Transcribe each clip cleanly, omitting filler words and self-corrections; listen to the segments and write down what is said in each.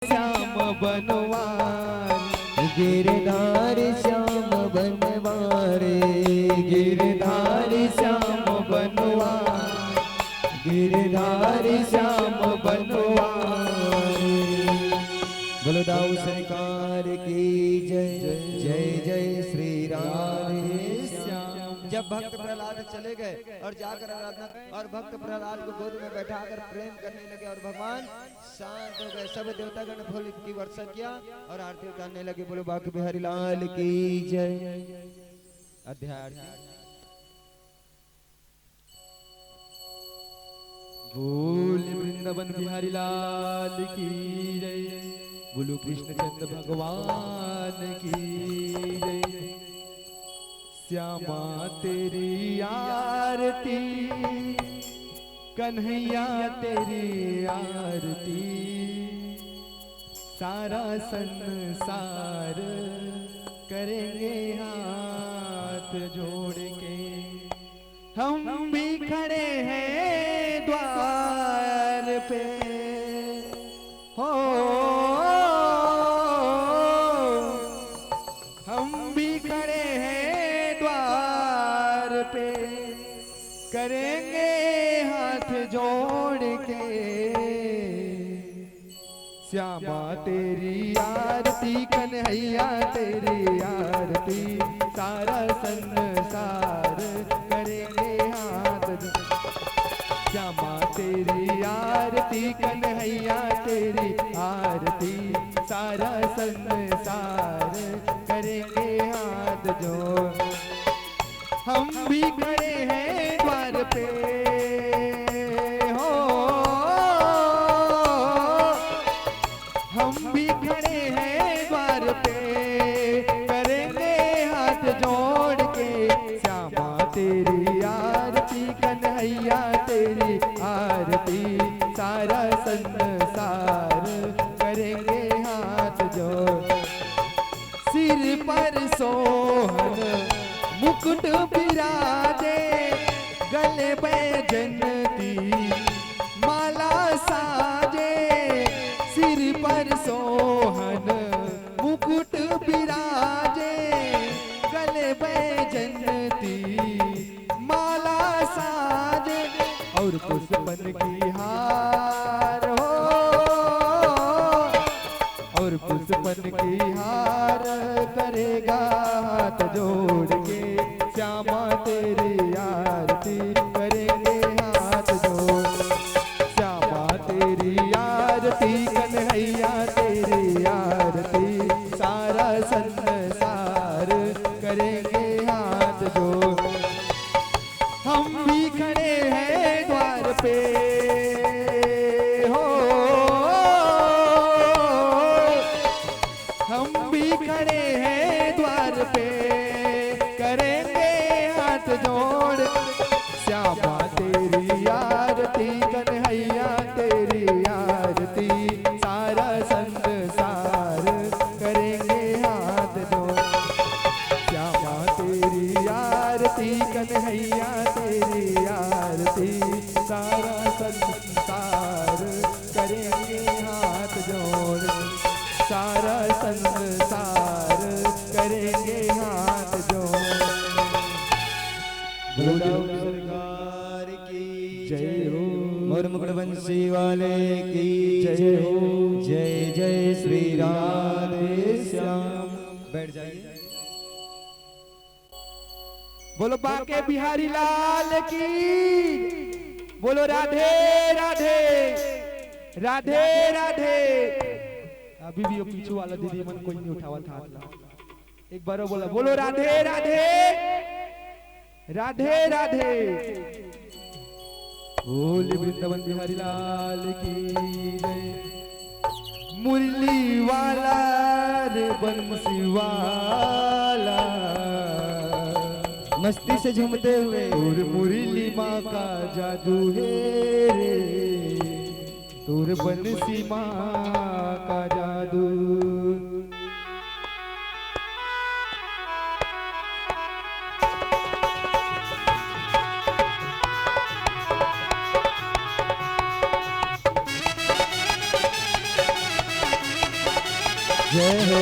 श्याम बनवारी, गिरधारी श्याम बनवारी, गिरधारी श्याम बनवारी, गिरधारी श्याम बनवारी। बोलो दाऊ सरकार की जय। जय जय श्री राम। जब भक्त प्रहलाद चले गए और जाकर आराधना और भक्त प्रहलाद को गोद में बैठाकर प्रेम करने लगे और भगवान शांत हो गए। सब देवतागण फूल की वर्षा किया और आरती उतारने लगे। बोलो बांके बिहारी लाल की जय। अध्याय बोल वृंदावन बिहारी लाल की जय, बोलो कृष्ण चंद्र भगवान की जय। श्यामा तेरी आरती, कन्हैया तेरी आरती, सारा संसार करेंगे हाथ जोड़ के। हम भी खड़े हैं द्वार पे हो, हम भी खड़े हैं द्वार पे, करेंगे हाथ जोड़ के। श्यामा तेरी आरती, कन्हैया तेरी आरती, सारा संसार करेंगे हाथ जोड़। श्यामा तेरी आरती, कन्हैया तेरी आरती, सारा संसार करेंगे हाथ जोड़। हम भी खड़े हैं द्वार पे हो, हम भी खड़े हैं द्वार पे, करेंगे हाथ जोड़ के। श्यामा तेरी आरती, कन्हैया तेरी आरती, सारा संसार करेंगे हाथ जोड़। सिर पर सोहन मुकुट बिराजे, गले बैजंती माला साजे। सिर पर सोहन मुकुट बिराजे, गले बैजंती माला साजे। और पुष्पन की हार हो, और पुष्पन की हार करेगा हाथ जोड़ के। श्यामा तेरी आरती, करेंगे हाथ जोड़। श्यामा तेरी आरती, कन्हैया तेरी आरती, सारा संसार करेंगे हाथ जोड़। हम भी खड़े हैं द्वार पे हो, हम भी खड़े हैं द्वार पे, करेंगे हाथ जोड़। श्यामा तेरी आरती, कन्हैया तेरी आरती, सारा संसार करेंगे हाथ जोड़। श्यामा तेरी आरती, कन्हैया तेरी आरती, सारा संसार करेंगे हाथ जोड़। सारा संसार करेंगे हाथ जोड़। बोलो सरकार की जय हो। और मुकुट बंसी वाले की जय हो। जय जय श्री राधे श्याम। बैठ जाइए। बोलो बांके बिहारी लाल की, बोलो राधे राधे राधे राधे। अभी भी वो पीछे वाला दीदी मन कोई नहीं उठावा था हाथ। एक बार बोला, बोलो राधे राधे राधे राधे। बोल वृंदावन बिहारी लाल की जय। मुरली वाला रे बंसी वाला, मस्ती से झूमते हुए। तोर मुरली माँ का जादू है रे, तोर बंसी माँ का जादू। जय हो।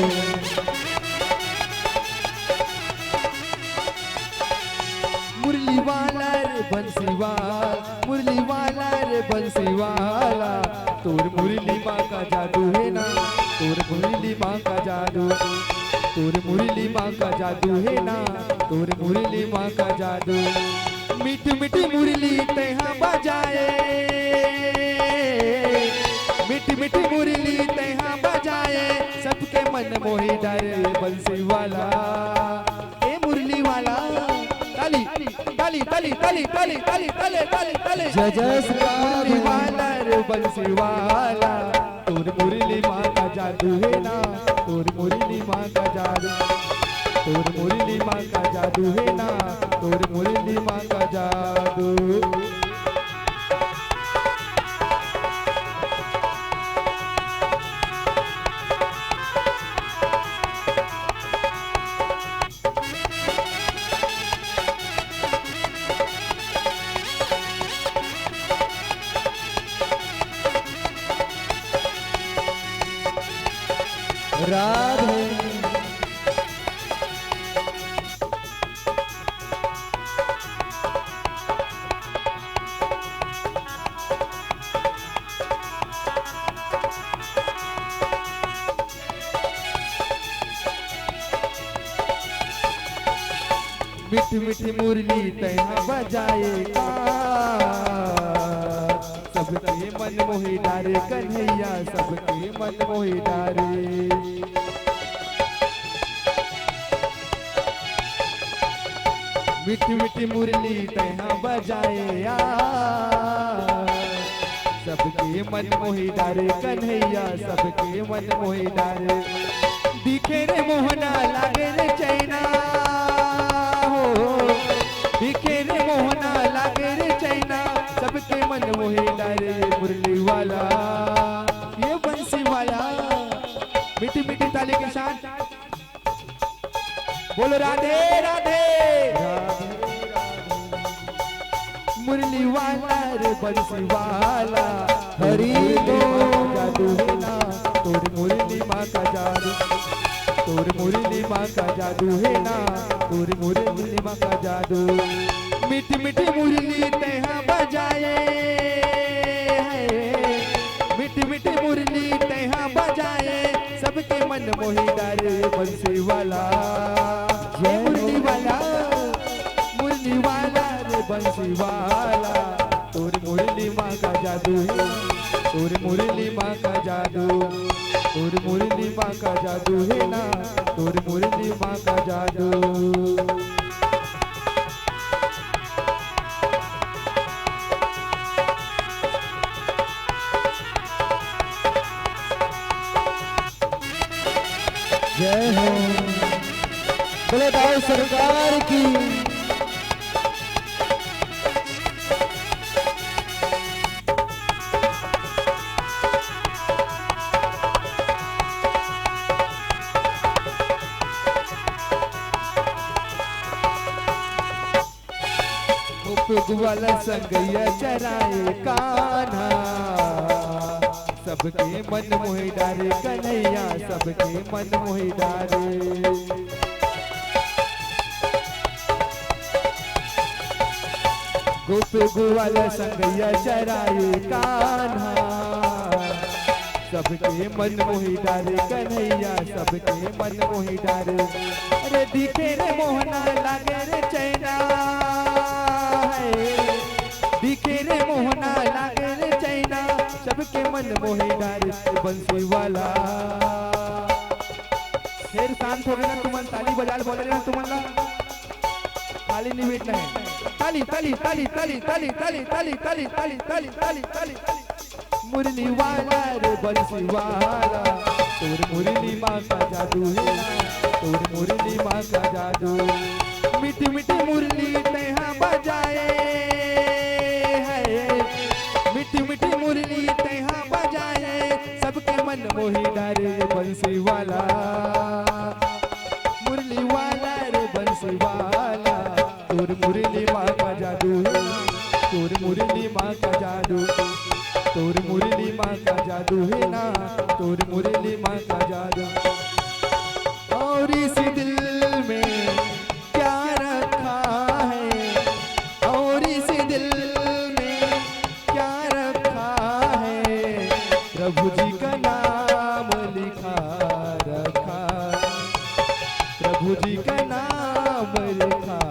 मुरली वाला रे बंसी वाला, मुरली वाला रे बंसी वाला, तोर मुरली माँ का जादू है ना, तोर मुरली माँ का जादू, तोर मुरली माँ का जादू है ना, तोर मुरली माँ का जादू। मीठी मीठी मुरली तैहा बजाए, मीठी मीठी मुरली तैहा बजाए, सबके मन मोही डाले बंसी वाला, ए मुरली वाला। ताली ताली ताली ताली ताली ताली ताली ताली ताली। जय जय श्री राम। मुरली वाला रे बंसी वाला, तोर मुरली माँ का जादू है ना, तोर मुरली माँ का जादू, तोर मुरली माँ का जादू है ना, तोर मुरली माँ का जादू। राधे। मीठी मीठी मुरली तैहा बजाएगा, सबके मन मोही डारे कन्हैया, सबके मन मोही डारे। मीठी मीठी मुरली तैहा बजाया, सबके मन मोही डारे कन्हैया, सबके मन मोही डारे। दिखे रे मोहना लागे रे चैना, दिखे रे मोहना लागे रे चैना, सबके मन मोहे डारे मुरली वाला, ये बंसी वाला। मीठी मीठी ताली के साथ बोलो राधे राधे। मुरली वाला रे बंसी वाला, हरि बोल। जादू है ना, तोर मुरली माँ का जादू, तोर मुरली माँ का जादू है ना, तोर मुरली माँ का जादू। मीठी मीठी मुरली तैहा बजाए, मीठी मीठी मुरली तैहा बजाए, सबके मन मोही डारे बंसी वाला, जय मुरली वाला। मुरली वाला रे बंसी वाला, तोर मुरली माँ का जादू है, तोर मुरली माँ का जादू, तोर मुरली माँ का जादू है ना, तोर मुरली माँ का जादू। जय हो। बोले दाऊ सरकार की। वाला संगैया चराए कान्हा, सबके मन मोहि डारे कन्हैया, सबके मन मोहि डारे। गोप गोवाला संगैया चराए कान्हा, सबके मन मोहि डारे कन्हैया, सबके मन मोहि डारे। अरे दिखे रे मोहना लागे रे चैना, दिखे रे मोहना लागे रे चैना, सबके मन मोही डारे बंसी वाला। फिर शांत हो गए ना तुमन, ताली बजा बोले ना तुमन, ताली नहीं बैठना है। ताली ताली ताली ताली ताली ताली ताली ताली ताली ताली ताली ताली। मुरली वाला रे बंसी वाला, तोर मुरली माँ का जादू है, तोर मुरली माँ का जादू। मीठी मीठी मुरली तैहा बजाए, मीठी मीठी मुरली तैहा बजाए, सबके मन मोही डारे बंसी वाला। मुरली वाला रे बंसी वाला, तोर मुरली माँ का जादू है, तोर मुरली माँ का जादू, तोर मुरली माँ का जादू है ना, तोर मुरली माँ का जादू। और इस दिल में क्या रखा है, और इस दिल में क्या रखा है, प्रभु जी का नाम लिखा रखा, प्रभु जी का नाम लिखा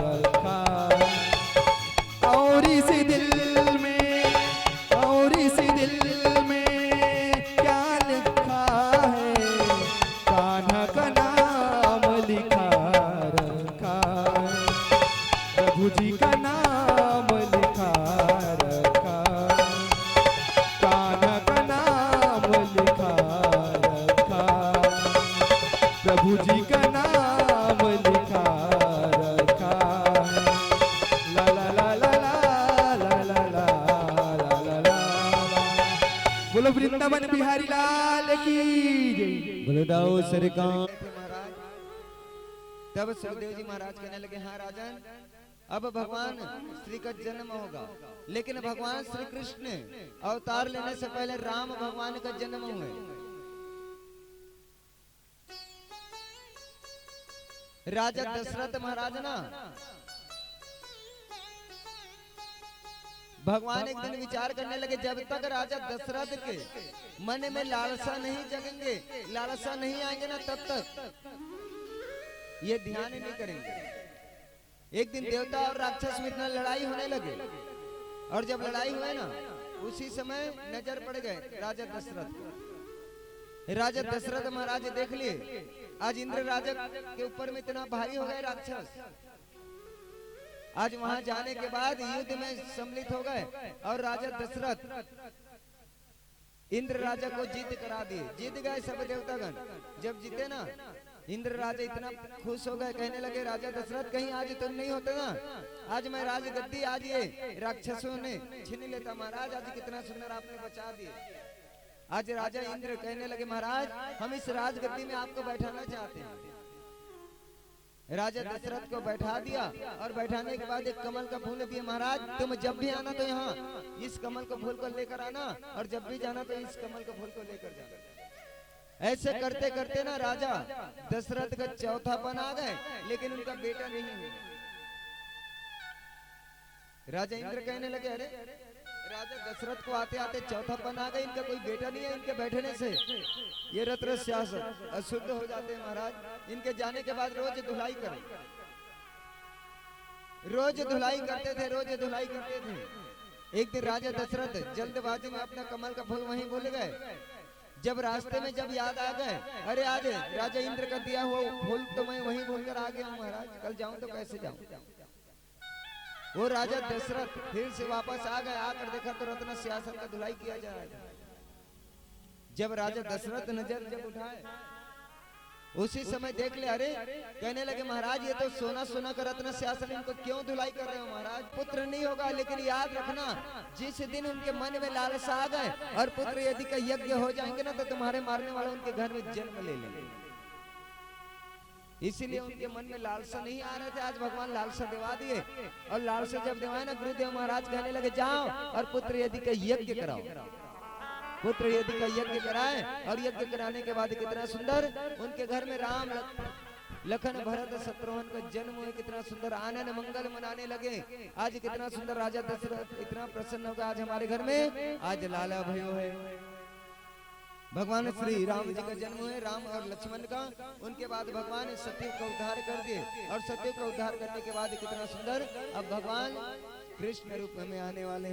रखा। और इस दिल में, और इस दिल में क्या लिखा है, कान्हा का नाम लिखा रखा, प्रभु जी का नाम लिखा रखा, कान्हा का नाम लिखा रखा, प्रभु जी का नाम लिखा रखा। ला ला ला ला ला ला ला ला ला ला। बोलो वृंदावन बिहारी लाल की जय। बोलो दाऊ सरकार महाराज। तब सुखदेव जी महाराज कहने लगे, हाँ राजन, अब भगवान श्री का जन्म होगा, लेकिन भगवान श्री कृष्ण अवतार लेने से पहले राम भगवान का जन्म हुए। राजा दशरथ महाराज ना, भगवान एक दिन विचार करने लगे, जब तक राजा दशरथ के मन में लालसा नहीं जगेंगे, लालसा नहीं आएंगे ना, तब तक ये ध्यान ही नहीं करेंगे। एक दिन देवता और राक्षस में इतना लड़ाई होने लगे, और जब लड़ाई हुए ना, उसी समय नजर पड़ गए राजा दशरथ। राजा दशरथ महाराज देख लिए, आज इंद्र राजा के ऊपर में इतना भारी हो गए राक्षस, आज वहां जाने के बाद युद्ध में सम्मिलित हो गए, और राजा दशरथ इंद्र राजा को जीत करा दिए। जीत गए सब देवतागण। जब जीते ना, इंद्र राजा इतना खुश हो गए, कहने लगे, राजा दशरथ कहीं आज तुम नहीं होते ना, आज मैं राजगद्दी आज ये राक्षसों ने छीन लेता। महाराज आज कितना सुंदर आपने बचा दिए। आज राजा इंद्र कहने लगे, महाराज हम इस राजगद्दी में आपको बैठाना चाहते हैं। राजा दशरथ को बैठा दिया, और बैठाने के बाद एक कमल का फूल दिया, महाराज तुम जब भी आना तो यहाँ इस कमल का फूल को लेकर आना, और जब भी जाना तो इस कमल का फूल को लेकर जाना। ऐसे करते करते ना राजा दशरथ का चौथापन आ गए, लेकिन उनका बेटा नहीं हुआ। राजा इंद्र कहने लगे, अरे राजा दशरथ को आते आते चौथापन आ गए, इनका कोई बेटा नहीं है, इनके बैठने से ये रत्र सियासत अशुद्ध हो जाते हैं। महाराज इनके जाने के बाद रोज धुलाई करें, रोज धुलाई करते थे, रोज धुलाई करते थे। एक दिन राजा दशरथ जल्दबाजी में अपना कमल का फूल वहीं भूल गए। जब रास्ते में जब याद आ गए, अरे आज राजा इंद्र का दिया हुआ फूल तो मैं वहीं भूलकर आ गया हूँ, महाराज कल जाऊं तो कैसे जाऊं। वो राजा दशरथ फिर से वापस आ गए, आकर देखा तो रत्न सिंहासन का धुलाई किया जा रहा है। जब राजा दशरथ नजर जब उठाए, उसी समय देख ले, अरे कहने लगे, महाराज ये तो सोना सोना का रत्न सिंहासन, इनको क्यों धुलाई कर रहे हो महाराज। पुत्र नहीं होगा, लेकिन याद रखना, जिस दिन उनके मन में लालसा आ गए और पुत्र यदि का यज्ञ हो जाएंगे ना, तो तुम्हारे मारने वाले उनके घर में जन्म ले लेंगे। इसीलिए उनके मन में लालसा नहीं आ रहे थे, आज भगवान लालसा दिवा दिए। और लालसा जब दिवाए ना, गुरुदेव महाराज कहने लगे, जाओ और पुत्र यदि का यज्ञ कराओ। पुत्र यदि का यज्ञ कराए, और यज्ञ कराने के बाद कितना सुंदर उनके घर में राम लखन भरत शत्रुघ्न का जन्म हुए, कितना सुंदर आनंद मंगल मनाने लगे। आज कितना सुंदर राजा दशरथ इतना प्रसन्न होगा, आज हमारे घर में आज लाला भयो है। भगवान श्री राम जी का जन्म हुए, राम और लक्ष्मण का। उनके बाद भगवान सत्यु का उद्धार कर दिए, और सत्यु का उद्धार करने के बाद कितना सुंदर अब भगवान कृष्ण रूप में आने वाले।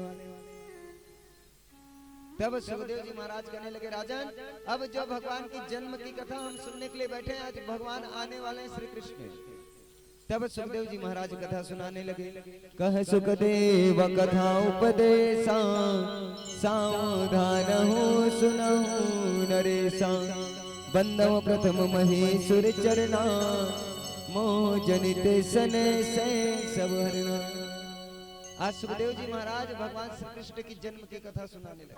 तब सुखदेव जी महाराज कहने लगे, राजन अब जो भगवान की जन्म की कथा हम सुनने के लिए बैठे हैं, आज भगवान आने वाले हैं श्री कृष्ण। तब सुखदेव जी महाराज कथा सुनाने लगे। कह सुखदेव कथा उपदेशा, सावधान हो सुनहु नरेशा। बंदव प्रथम महेश्वर चरना, मोह जनित सने से सब हरना। आज सुखदेव जी महाराज भगवान श्री कृष्ण की जन्म की कथा सुनाने लगे।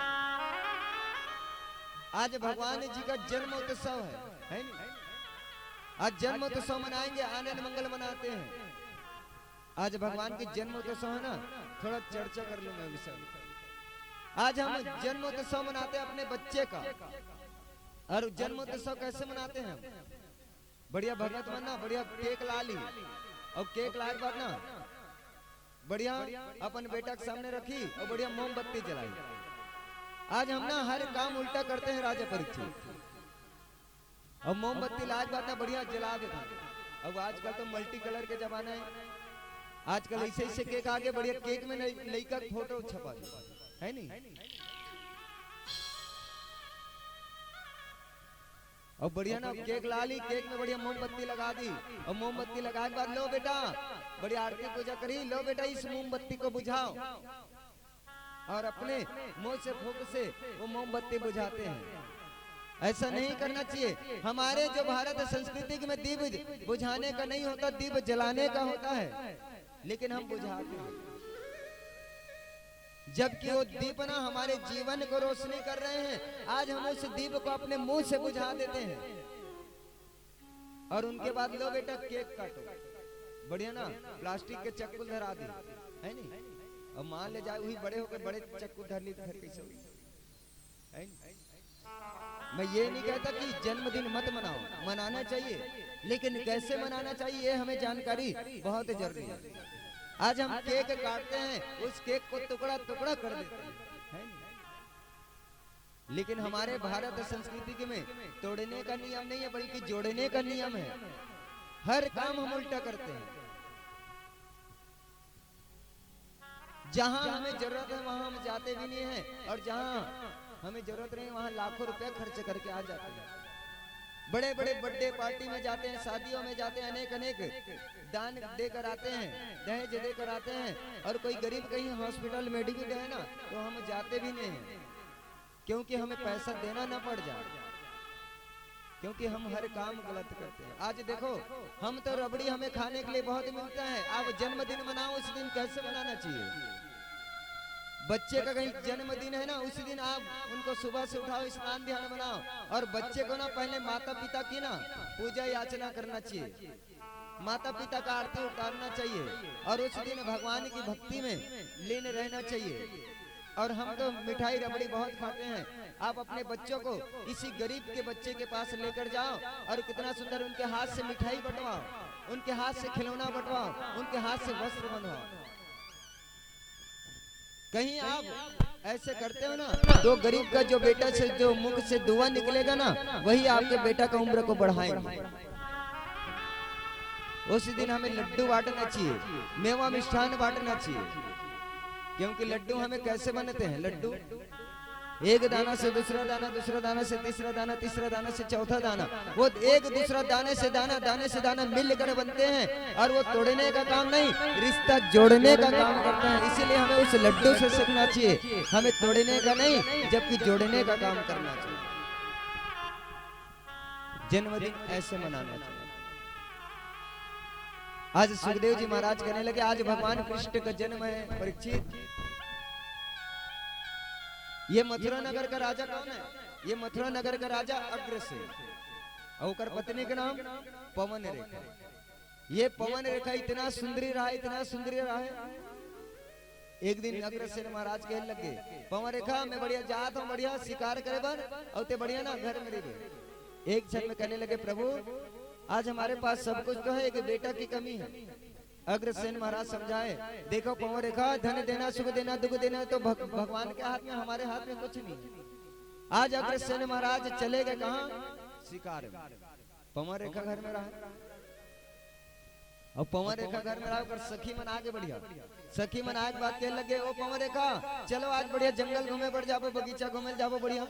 आज भगवान जी का जन्म उत्सव है नहीं? आज जन्म उत्सव मनाएंगे, आनंद मंगल मनाते हैं। आज भगवान की जन्म उत्सव है ना, थोड़ा चर्चा कर लूं मैं विषय। आज हम जन्मोत्सव मनाते हैं अपने बच्चे का, और जन्मोत्सव कैसे मनाते हैं? बढ़िया भगत बनना, बढ़िया केक ला ली, और केक लाए के बाद ना बढ़िया अपन बेटा के सामने रखी और बढ़िया मोमबत्ती जलाई। आज हम ना हर काम उल्टा करते हैं राजा परीक्षित, और मोमबत्ती लाए के बाद ना बढ़िया जला देते हैं। अब आजकल तो मल्टी कलर के जमाना है, आजकल ऐसे ऐसे केक आगे, बढ़िया केक में लड़का फोटो छपा है नहीं, और बढ़िया ना केक ला ली, केक में बढ़िया मोमबत्ती लगा दी, और मोमबत्ती लगाने के बाद लो बेटा बढ़िया आरती पूजा करी, लो बेटा इस मोमबत्ती को बुझाओ, और अपने मुंह से फूंक से वो मोमबत्ती बुझाते हैं। ऐसा नहीं करना चाहिए। हमारे जो भारत संस्कृति में दीप बुझाने का नहीं होता, दीप जलाने का होता है, लेकिन हम बुझाते हैं, जबकि वो दीप ना हमारे जीवन को रोशनी कर रहे हैं। आज हम उस दीप को अपने मुंह से बुझा देते हैं, और उनके बाद लो बेटा केक काटो, बढ़िया ना प्लास्टिक के चक्कू धरा दी है नहीं, और मान ले जाए वही बड़े होकर बड़े चक्कू धर ली, फिर कैसे है? मैं ये नहीं कहता कि जन्मदिन मत मनाओ, मनाना चाहिए, लेकिन कैसे मनाना चाहिए ये हमें जानकारी बहुत जरूरी है। आज हम केक काटते हैं, उस केक को टुकड़ा टुकड़ा कर देते हैं, लेकिन हमारे भारत संस्कृति में तोड़ने का नियम नहीं है, बल्कि जोड़ने का नियम है। हर काम हम उल्टा करते हैं। जहां हमें जरूरत है वहां हम जाते भी नहीं है, और जहां हमें जरूरत नहीं वहां लाखों रुपया खर्च करके आ जाते हैं। बड़े बड़े बर्थडे पार्टी में जाते हैं, शादियों में जाते हैं, अनेक अनेक दान देकर आते हैं, दहेज देकर आते हैं, और कोई गरीब कहीं हॉस्पिटल में एडमिट है ना तो हम जाते भी नहीं हैं, क्योंकि हमें पैसा देना ना पड़ जाए, क्योंकि हम हर काम गलत करते हैं। आज देखो हम तो रबड़ी हमें खाने के लिए बहुत मिलता है, आप जन्मदिन मनाओ, उस दिन कैसे मनाना चाहिए? बच्चे का कहीं जन्मदिन है ना, उसी दिन आप उनको सुबह से उठाओ, स्नान ध्यान बनाओ, और बच्चे को ना पहले माता पिता की ना पूजा याचना करना चाहिए, माता पिता का आरती उतारना चाहिए, और उस दिन भगवान की भक्ति में लीन रहना चाहिए। और हम तो मिठाई रबड़ी बहुत खाते हैं, आप अपने बच्चों को इसी गरीब के बच्चे के पास लेकर जाओ, और कितना सुंदर उनके हाथ से मिठाई बंटवाओ, उनके हाथ से खिलौना बंटवाओ, उनके हाथ से वस्त्र बंधवाओ। कहीं आप ऐसे करते हो ना तो गरीब का जो बेटा से जो मुख से दुआ निकलेगा ना, वही आपके बेटा का उम्र को बढ़ाएंगे। उस दिन हमें लड्डू बांटना चाहिए, मेवा मिष्ठान बांटना चाहिए, क्योंकि लड्डू हमें कैसे बनते हैं? लड्डू एक दाना से दूसरा दाना, दूसरा दाना से तीसरा दाना, तीसरा दाना से चौथा दाना, वो एक दूसरा दाने से दाना मिलकर बनते हैं, और वो तोड़ने का काम नहीं, रिश्ता जोड़ने का काम करता है। इसीलिए हमें उस लड्डू से सीखना चाहिए, हमें तोड़ने का नहीं जबकि जोड़ने का काम करना चाहिए। जन्मदिन ऐसे मनाना चाहिए। आज सुखदेव जी महाराज कहने लगे आज भगवान कृष्ण का जन्म है। परीक्षित, ये मथुरा नगर का राजा कौन है? ये मथुरा नगर का राजा अग्रसेन, और पत्नी का नाम पवन रेखा। ये पवन रेखा इतना सुंदरी रहा, इतना सुंदरी रहा है। एक दिन अग्रसेन महाराज कहने लगे, पवन रेखा मैं बढ़िया जात हूँ, बढ़िया शिकार करे बन, और ते बढ़िया ना घर में रहे। एक क्षण में कहने लगे, प्रभु आज हमारे पास सब कुछ तो है, एक बेटा की कमी है। अग्रसेन महाराज समझाए, देखो पवन रेखा, धन देना, सुख देना, दुख देना तो भगवान के हाथ में, हमारे हाथ में कुछ नहीं। आज अग्रसेन महाराज चले गए कहाँ? शिकार में। पवन रेखा घर में रहा, और पवन रेखा घर में रहा, सखी मन आगे बढ़िया, सखी मन आगे बात कहने लगे, ओ पवन रेखा चलो आज बढ़िया जंगल घूमे बढ़ जाओ, बगीचा घूमे जाओ बढ़िया।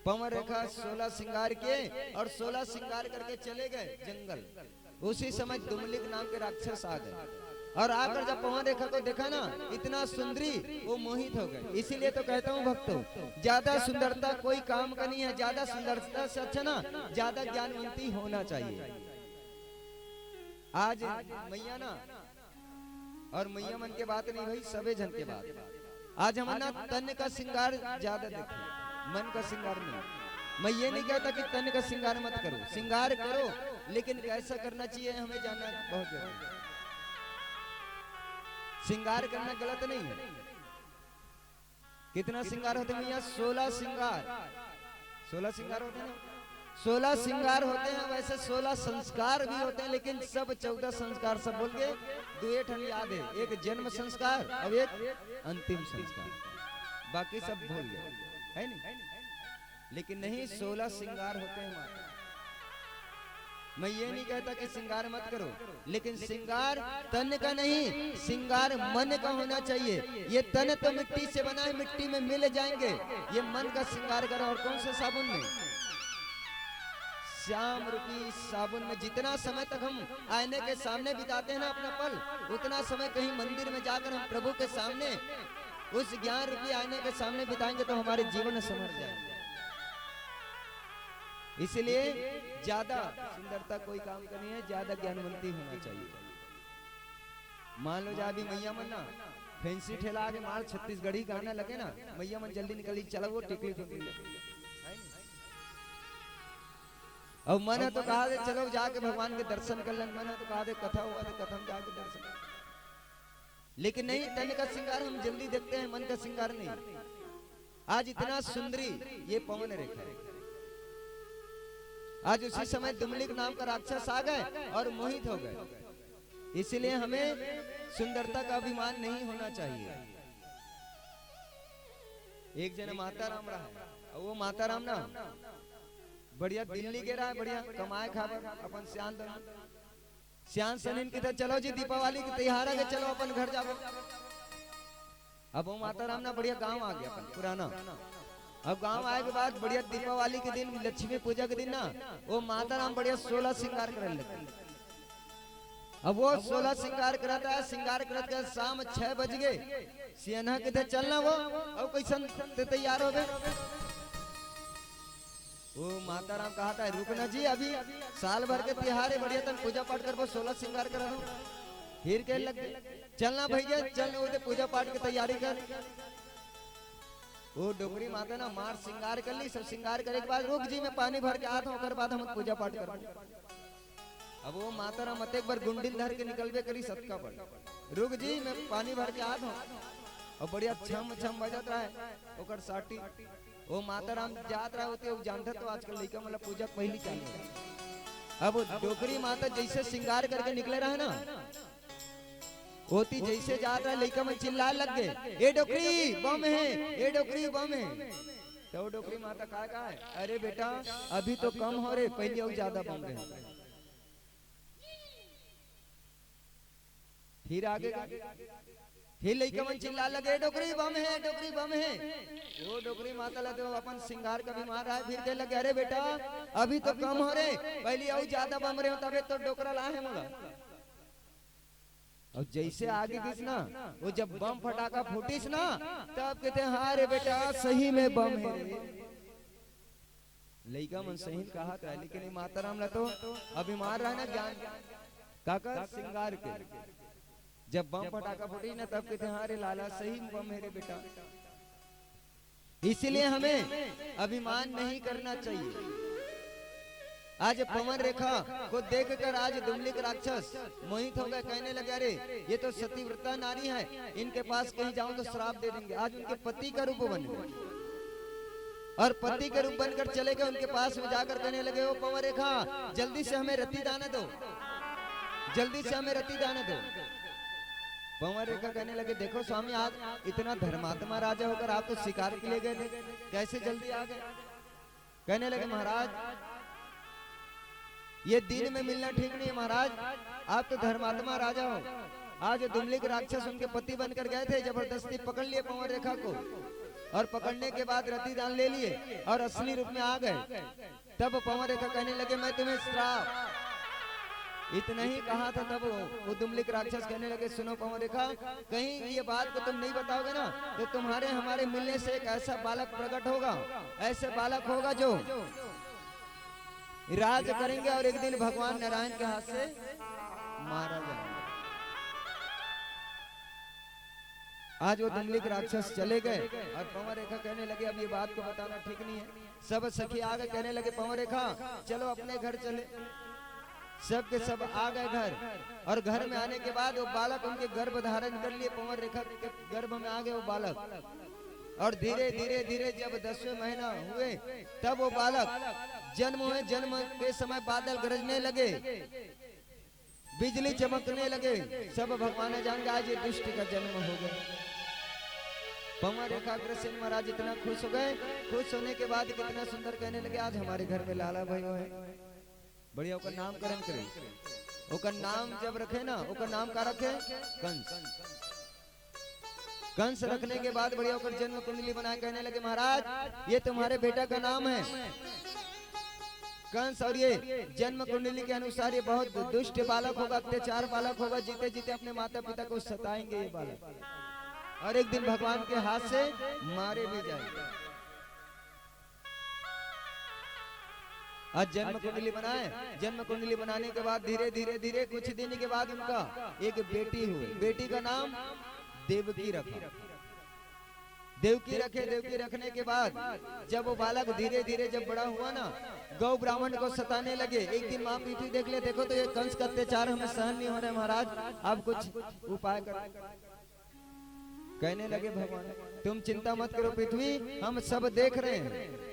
पवन रेखा 16 श्रृंगार के, और 16 श्रृंगार करके चले गए जंगल। उसी समय दुमलिक नाम के राक्षस आ गए, और आकर जब पवन रेखा को देखा ना, इतना सुंदरी, वो मोहित हो गए। इसीलिए तो कहता हूँ भक्तों, ज्यादा सुंदरता कोई काम का नहीं है, ज्यादा सुंदरता से अच्छा ना ज्यादा ज्ञानवंती होना चाहिए। आज मैया ना, और मैया मन के बात नहीं भाई, सबे जन के बात। आज हम ना तन का श्रृंगार ज्यादा देखें, मन का श्रृंगार नहीं। मैं ये नहीं कहता कि तन का श्रृंगार मत करो, श्रृंगार करो, लेकिन कैसा करना चाहिए हमें जानना बहुत जरूरी है। श्रृंगार करना गलत नहीं है, कितना श्रृंगार होते हैं भैया? 16 श्रृंगार। 16 श्रृंगार होते हैं ना? 16 श्रृंगार होते हैं। वैसे 16 संस्कार भी होते हैं, लेकिन सब 14 संस्कार सब बोल के दुए ठन याद है। एक जन्म संस्कार और एक अंतिम संस्कार, बाकी सब भूल गए, है नहीं? लेकिन नहीं, 16 श्रृंगार होते हैं माता। मैं ये नहीं कहता कि श्रृंगार मत करो, लेकिन श्रृंगार तन का नहीं, श्रृंगार मन का होना चाहिए। ये तन तो मिट्टी से बना है, मिट्टी में मिल जाएंगे। ये मन का श्रृंगार करो। और कौन से साबुन में? श्याम रूपी साबुन में। जितना समय तक हम आईने के सामने बिताते हैं ना अपना पल, उतना समय कहीं मंदिर में जाकर हम प्रभु के सामने उस ज्ञान रूपी आईने के सामने बिताएंगे तो हमारे जीवन संवर जाएंगे। इसलिए ज्यादा सुंदरता कोई काम का नहीं है, ज्यादा ज्ञानवंती होना चाहिए। मान लो जा भी मैया मन ना फैंसी ठेला आगे मार छत्तीसगढ़ी गाना लगे ना, मैया मन जल्दी निकली, चलो वो टिकली ठुकली और मन है तो कहा दे चलो जाके भगवान के दर्शन कर लें, मन है तो कहा दे कथा हुआ तो कथा में जाके दर्शन कर। लेकिन नहीं, तन का श्रृंगार हम जल्दी देखते हैं, मन का श्रृंगार नहीं। आज इतना सुंदरी ये पवन रेखा है। आज उसी समय दुमलिक नाम का राक्षस आ गए और मोहित हो गए। इसलिए हमें सुंदरता का अभिमान नहीं होना चाहिए। एक जना माता राम रहा है, और वो माता राम ना बढ़िया दिल्ली के रहा है, बढ़िया कमाए खाए अपन श्यान सनिन की तरह। चलो जी दीपावली की त्योहार है, चलो अपन घर जाओ। अब वो माता राम ना बढ़िया गांव आ गया अपन पुराना। अब गांव आए के बाद बढ़िया दीपावली के दिन, लक्ष्मी पूजा के दिन ना वो माता राम बढ़िया 16 श्रृंगार करने लगे। अब वो 16 श्रृंगार कराता है, श्रृंगार करते शाम 6 बज गए। सियना किधर चलना वो अब कैसन तैयार हो गए। वो माता राम कहा था रुकना जी, अभी साल भर के त्योहार है, बढ़िया तन पूजा पाठ कर वो 16 श्रृंगार करा दो। फिर कह लग चलना भैया, चल वो पूजा पाठ की तैयारी कर। वो डोगरी माता ना मार श्रृंगार कर ली, सब श्रृंगार करे के बाद रुक जी मैं पानी भर के आता हूँ, बाद हम पूजा पाठ कर। अब वो माता राम एक बार गुंडिन धर के निकलबे करी सतका पर, रुक जी मैं पानी भर के आता हूँ। और बढ़िया छम छम बजत रहा है ओकर साटी। वो माता राम जात रहा होते जानते तो आजकल लड़का मतलब पूजा पहली चाहिए। अब डोगरी माता जैसे श्रृंगार करके निकले रहा ना, होती जैसे जाता है लड़का में चिल्ला लग गए, ए डोकरी बम है, ए डोकरी बम है। तो डोकरी माता कहा है, अरे बेटा अभी तो कम हो रहे, पहले और ज्यादा बम रहे। फिर आगे फिर लड़का में चिल्ला लगे, डोकरी बम है, डोकरी बम है। वो डोकरी माता लगे अपन श्रृंगार का भी मार रहा है। फिर कह लगे, अरे बेटा अभी तो कम हो रहे, पहले और ज्यादा बम रहे हो, तबे तो डोकरा ला है मोला। और जैसे आगे किस ना वो जब बम फटाका फूटिस ना, तब कहते हैं हाँ रे बेटा सही में बम है। लड़का मन सही कहा था, लेकिन माता राम तो अभी मार रहा है ना ज्ञान काका श्रृंगार के। जब बम फटाका फूटी ना तब कहते हैं हाँ रे लाला सही बम है रे बेटा। इसलिए हमें अभिमान नहीं करना चाहिए। आज पवन रेखा को देखकर आज दुमलिक राक्षस मोहित हो गए, कहने लगे अरे ये तो सतीव्रता नारी है, इनके पास कहीं जाऊं तो श्राप दे देंगे। आज उनके पति का रूप बन गए और पति का रूप बनकर चले गए। उनके पास में जाकर कहने लगे, ओ पवन रेखा जल्दी से हमें रति दाना दो, जल्दी से हमें रति दाना दो। पवन रेखा कहने लगे, देखो स्वामी आज इतना धर्मात्मा राजा होकर आप तो शिकार के लिए गए थे, कैसे जल्दी आ गए। कहने लगे महाराज ये दिन में मिलना ठीक नहीं है महाराज, आप तो धर्मात्मा राजा हो। आज दुमलिक राक्षस उनके पति बनकर गए थे, जबरदस्ती पकड़ लिए पवन रेखा को और पकड़ने के बाद रति दान ले लिए और असली रूप में आ गए। तब पवन रेखा कहने लगे मैं तुम्हें श्राप, इतना ही कहा था। तब वो दुमलिक राक्षस कहने लगे, सुनो पवन रेखा कहीं ये बात को तुम नहीं बताओगे ना तो तुम्हारे हमारे मिलने से एक ऐसा बालक प्रकट होगा, ऐसे बालक होगा जो राज करेंगे और एक दिन भगवान नारायण के हाथ से मारा जाएगा। आज वो दुमलिक राक्षस चले गए और पवन रेखा कहने लगे अब ये बात को बताना ठीक नहीं है। सब सखी आ गए, कहने लगे पवन रेखा चलो अपने घर चले। सब के सब आ गए घर, और घर में आने के बाद वो बालक उनके गर्भ धारण कर लिए। पवन रेखा के गर्भ में आ गए वो बालक और धीरे धीरे धीरे जब 10वें महीना हुए तब वो बालक जन्म हुए। जन्म के समय बादल गरजने लगे, बिजली चमकने लगे। सब भगवान जान गए आज ये दुष्ट का जन्म हो गया। पवा रेखा अग्रसेन महाराज इतना खुश हो गए। खुश होने के बाद कितना सुंदर कहने लगे आज हमारे घर में लाला भाई है, बढ़िया ओकर नामकरण करे। ओकर नाम जब रखे ना, ओकर नाम का रखे कंस। कंस रखने के बाद बढ़िया ओकर जन्म कुंडली बनाए। कहने लगे महाराज ये तुम्हारे बेटा का नाम है कंस, और ये जन्म कुंडली के अनुसार ये बहुत दुष्ट बालक होगा, अत्याचार बालक होगा, जीते जीते अपने माता पिता को सताएंगे ये बालक, और एक दिन भगवान के हाथ से मारे भी जाएंगे। आज जन्म कुंडली बनाए। जन्म कुंडली बनाने के बाद धीरे धीरे धीरे कुछ दिन के बाद उनका एक बेटी हुई। बेटी का नाम देवकी रखा। देवकी रखे। देवकी रखने के बाद जब वो बालक धीरे धीरे जब बड़ा हुआ ना, गौ ब्राह्मण को सताने लगे। एक दिन माँ पृथ्वी देख ले, देखो तो ये कंस का अत्याचार हमें सहन नहीं हो रहा महाराज, आप कुछ उपाय करो। कहने लगे भगवान तुम चिंता मत करो पृथ्वी, हम सब देख रहे हैं।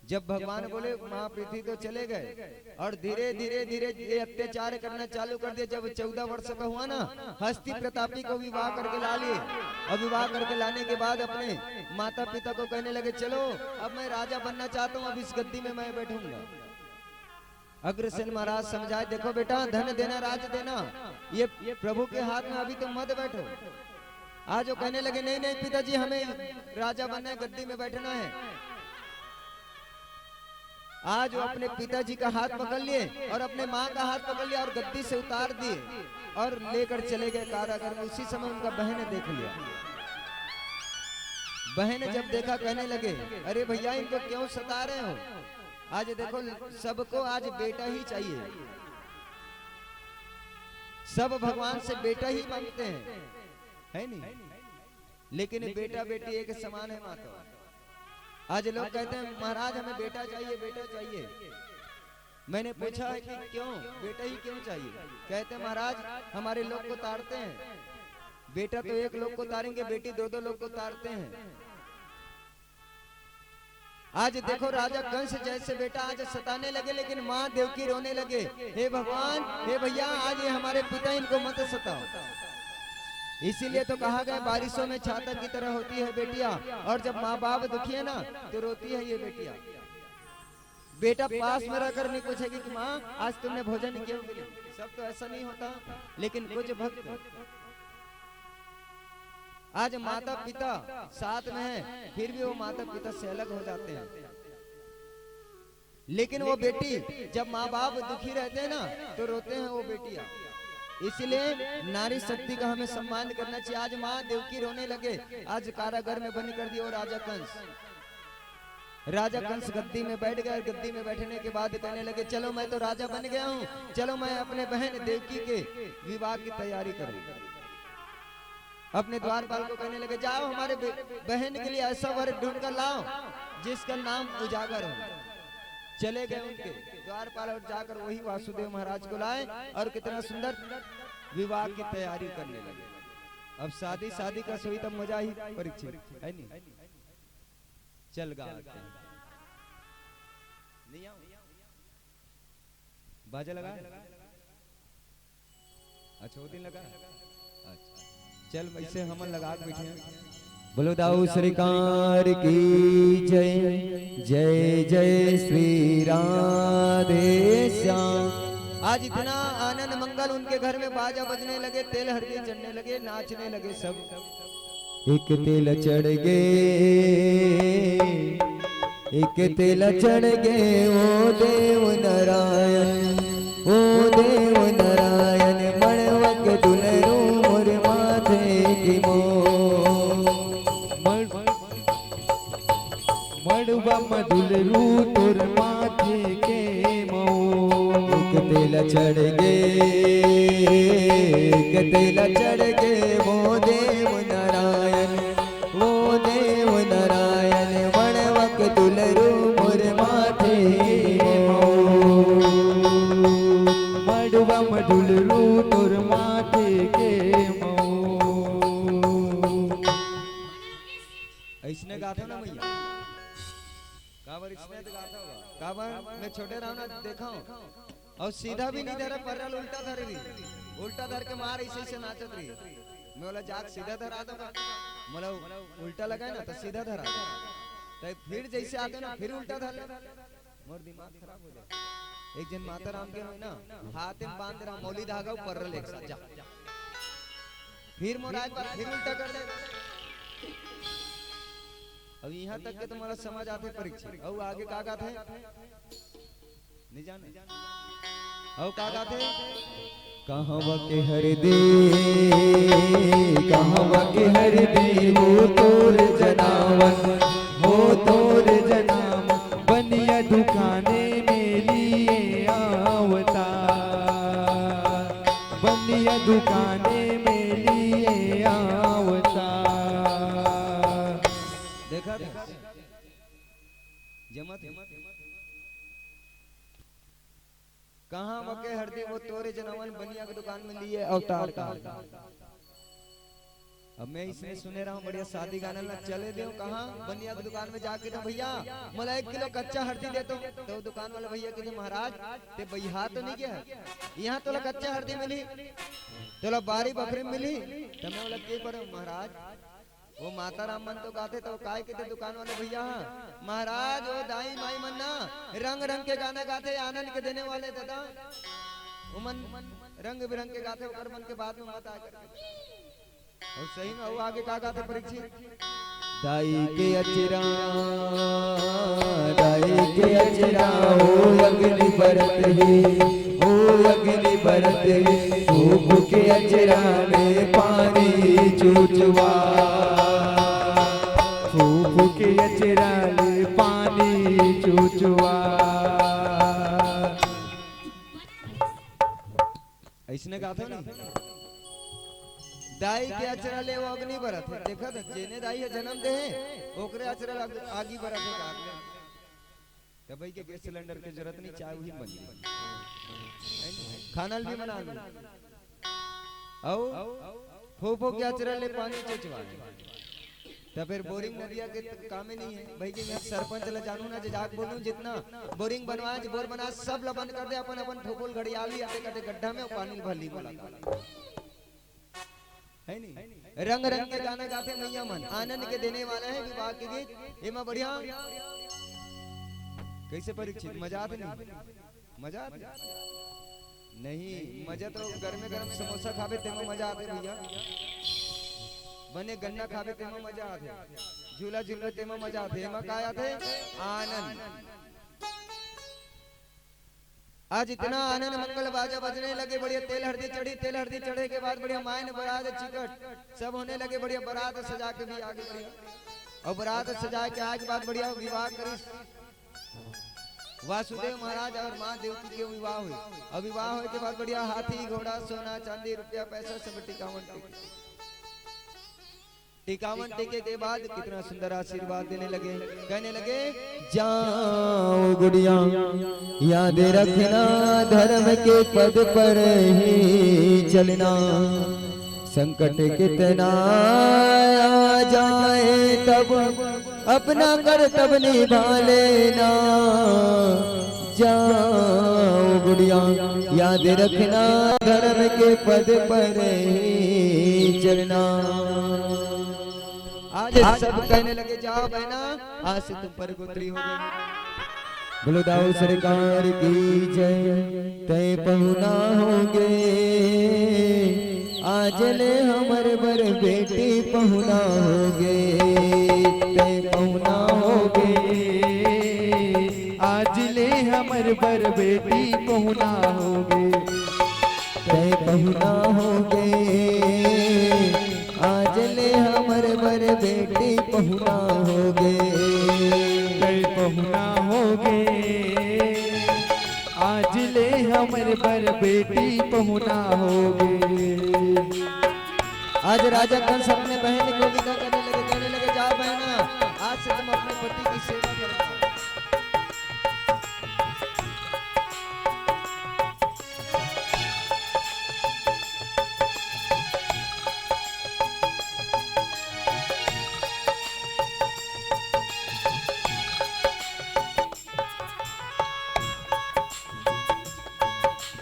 जब भगवान बोले माँ पृथ्वी तो चले गए, और धीरे धीरे धीरे ये अत्याचार करना चालू कर दिया। जब 14 वर्ष का हुआ ना, हस्ती प्रतापी को विवाह करके ला लिए। और विवाह करके लाने के बाद अपने माता पिता को कहने लगे चलो अब मैं राजा बनना चाहता हूँ, अब इस गद्दी में मैं बैठूंगा। अग्रसेन महाराज समझाए देखो बेटा धन देना राज देना ये प्रभु के हाथ में, अभी तुम मत बैठो। आज वो कहने लगे नहीं नहीं पिताजी हमें राजा बनना है, गद्दी में बैठना है। आज वो अपने पिताजी का हाथ पकड़ लिए और अपने माँ का हाथ पकड़ लिया और गद्दी से उतार दिए और लेकर चले गए कारागार में। उसी समय उनका बहन ने देख लिया। बहन ने जब देखा कहने लगे अरे भैया इनको क्यों सता रहे हो? आज देखो सबको आज बेटा ही चाहिए, सब भगवान से बेटा ही मांगते हैं, है नहीं? लेकिन बेटा बेटी एक समान है माता। आज लोग कहते हैं महाराज हमें बेटा चाहिए, बेटा चाहिए। मैंने पूछा है कि क्यों बेटा ही क्यों चाहिए? कहते महाराज हमारे लोग को तारते हैं, बेटा तो एक लोग को तारेंगे, बेटी दो दो लोग को तारते हैं। आज देखो राजा कंस जैसे बेटा आज सताने लगे, लेकिन माँ देवकी रोने लगे, हे भगवान हे भैया आज ये हमारे पिता, इनको मत सताओ। इसीलिए तो कहा गया बारिशों में छाता की तरह होती है बेटियां, और जब माँ बाप दुखी है ना तो रोती है ये बेटियां। बेटा पास में रहकर नहीं पूछेगी कि माँ आज तुमने भोजन क्यों किया, सब तो ऐसा नहीं होता, लेकिन कुछ भक्त आज माता पिता साथ में है फिर भी वो माता पिता से अलग हो जाते हैं। लेकिन वो बेटी जब माँ बाप दुखी रहते हैं ना तो रोते हैं वो बेटियां। इसलिए नारी शक्ति का हमें सम्मान करना चाहिए। आज माँ देवकी रोने लगे, आज कारागार में बंद कर दिया वो राजा कंस। राजा कंस गद्दी में बैठ गया। गद्दी में बैठने के बाद कहने लगे चलो मैं तो राजा बन गया हूँ, चलो मैं अपने बहन देवकी के विवाह की तैयारी करूँ। अपने द्वारपाल को कहने लगे जाओ हमारे बहन के लिए ऐसा वर ढूंढ कर लाओ जिसका नाम उजागर हो। चले गए उनके द्वारपाल और जाकर वही वासुदेव महाराज को लाए और कितना सुंदर विवाह की तैयारी करने लगे। अब शादी शादी का सोई तब मजा ही परीक्षित है नहीं। चल गा नहीं आओ बाजा लगा, अच्छा वो दिन लगा, अच्छा चल वैसे हम लगा बैठे। बोलो दाऊ सरकार की जय, जय जय श्री राधे श्याम। आज इतना आनंद मंगल उनके घर में बाजा बजने लगे, तेल हल्दी चढ़ने लगे, नाचने लगे सब। एक तेल चढ़ गे, एक तेल चढ़ गे ओ देव नारायण, ओ देव नारायण मणवक दुलरू मोर माथे की मो। मड़वा मधुलरू तोर माथे के मो। एक तेल चढ़ गे, एक तेल चढ़ गे वो देव नारायण, वो देव नारायण मणवक दुलरू मोर माथे मो। मड़वा मधुलरू तोर माथे के मो। गाते हो ना भैया, काबर इसमें तो गाता होगा, काबर मैं छोटे रहा ना देखा हूँ, और सीधा भी नहीं धरा, परल उल्टा धर रही, उल्टा धर के मार ऐसे ऐसे नाचत रही। मैं बोला जाग सीधा धरा दो, बोला उल्टा लगा ना तो सीधा धरा दो, तो फिर जैसे आते ना फिर उल्टा धर ले, मोर दिमाग खराब हो जाए। एक जन माता राम के में ना हाथ में बांध रहा मौली धागा परल एक साथ जा, फिर मोर एक बार फिर उल्टा कर दे। अब यहाँ तक के तुम्हारा समझ आते परीक्षा, और आगे का गाते नहीं जाने, और का गाते कहवा के हरदे, कहवा के हरदे हो तोर जनावन, हो तोर जनाम बनिया दुकाने में लिए आवता, बनिया दुकाने में लिए आवता। देखा जमत कहाँ बके हरदी वो तोरे जनावन बनिया की दुकान में लिए अवतार का। अब मैं इसमें सुने रहा हूँ बढ़िया शादी गाना ना चले दे कहाँ बनिया की दुकान में जाके ना भैया मला 1 किलो कच्चा हरदी दे तो दुकान वाले भैया कहते महाराज ते भैया तो नहीं गया यहाँ तो कच्चा हरदी मिली तो बारी बकरी मिली तो मैं बोला के पर महाराज वो माता राम मन तो गाते तो काय कहते दुकान वाले भैया महाराज वो दाई माई मन ना रंग रंग के गाना गाते आनंद के देने वाले दादा वो मन रंग बिरंग के गाते और मन के बाद में मत आकर और सही में वो आगे का गाते परीक्षित दाई के अचरा हो अग्नि बरत हो अग्नि बरत धूप के अचरा में पानी चूचवा फूफ के अचरा ले पानी चूचवा। ऐसने गाते ना दाई के अचरा ले वो अग्नि बरत है देखा था जेने दाई है जन्म दे ओकरे अचरा आगी बरत है कार में तो भाई के गैस सिलेंडर की जरूरत नहीं चाय वही बन खाना भी बना लो आओ फूफो के अचरा ले पानी चुचवा तो फिर बोरिंग नदिया के काम ही नहीं है भाई के मैं सरपंच ला जानू ना जाग बोलूं जितना बोरिंग बनवाए बोर बना सब ला बंद कर दे अपन अपन फूफोल घड़ियाली आते कटे गड्ढा में पानी भली बोला है नहीं रंग रंग के गाना गाते मैया मन आनंद के देने वाला है विवाह के गीत एमा बढ़िया कैसे परीक्षित मजा आते नहीं मजा आते नहीं मजा तो गर्मे गरम समोसा खावे तेमा मजा आते भैया बने गन्ना खावे तेमा मजा आते झूला झूले तेमा मजा आते एमा का आते आनंद आज इतना आनंद मंगल बाजा बजने लगे बढ़िया तेल हल्दी चढ़े के बाद बढ़िया मायन बारात चिकट सब होने लगे बढ़िया बारात सजा के भी आगे बढ़िया और बारात सजा के आगे बाद बढ़िया विवाह करी वासुदेव महाराज और माँ देवकी के विवाह हुई और विवाह होने के बाद बढ़िया हाथी घोड़ा सोना चांदी रुपया पैसा सब टिकावन टीके के बाद कितना सुंदर आशीर्वाद देने लगे कहने लगे जाओ गुड़िया याद रखना धर्म के पद पर ही चलना संकट कितना आ जाए तब अपना कर्तव्य निभा लेना जाओ गुड़िया याद रखना धर्म के पद पर ही चलना। आज सब कहने लगे जाओ बहना आज से तुम पर गोत्री हो गई बोलो दाऊ सरकार की जय तय पहुना होगे आज ले हमारे बर बेटी पहुना होगे तय पहुना होगे आज ले हमर बर बेटी पहुना होगे तय पहुना होगे आज ले हमर बर बेटी पहुना होगे तय पहुना होगे आज ले हमर बर बेटी पहुना होगे। आज राजा कंस अपने बहन को विदा करने लगे कहने लगे जा बहना आज से तुम अपने पति की सेवा करना।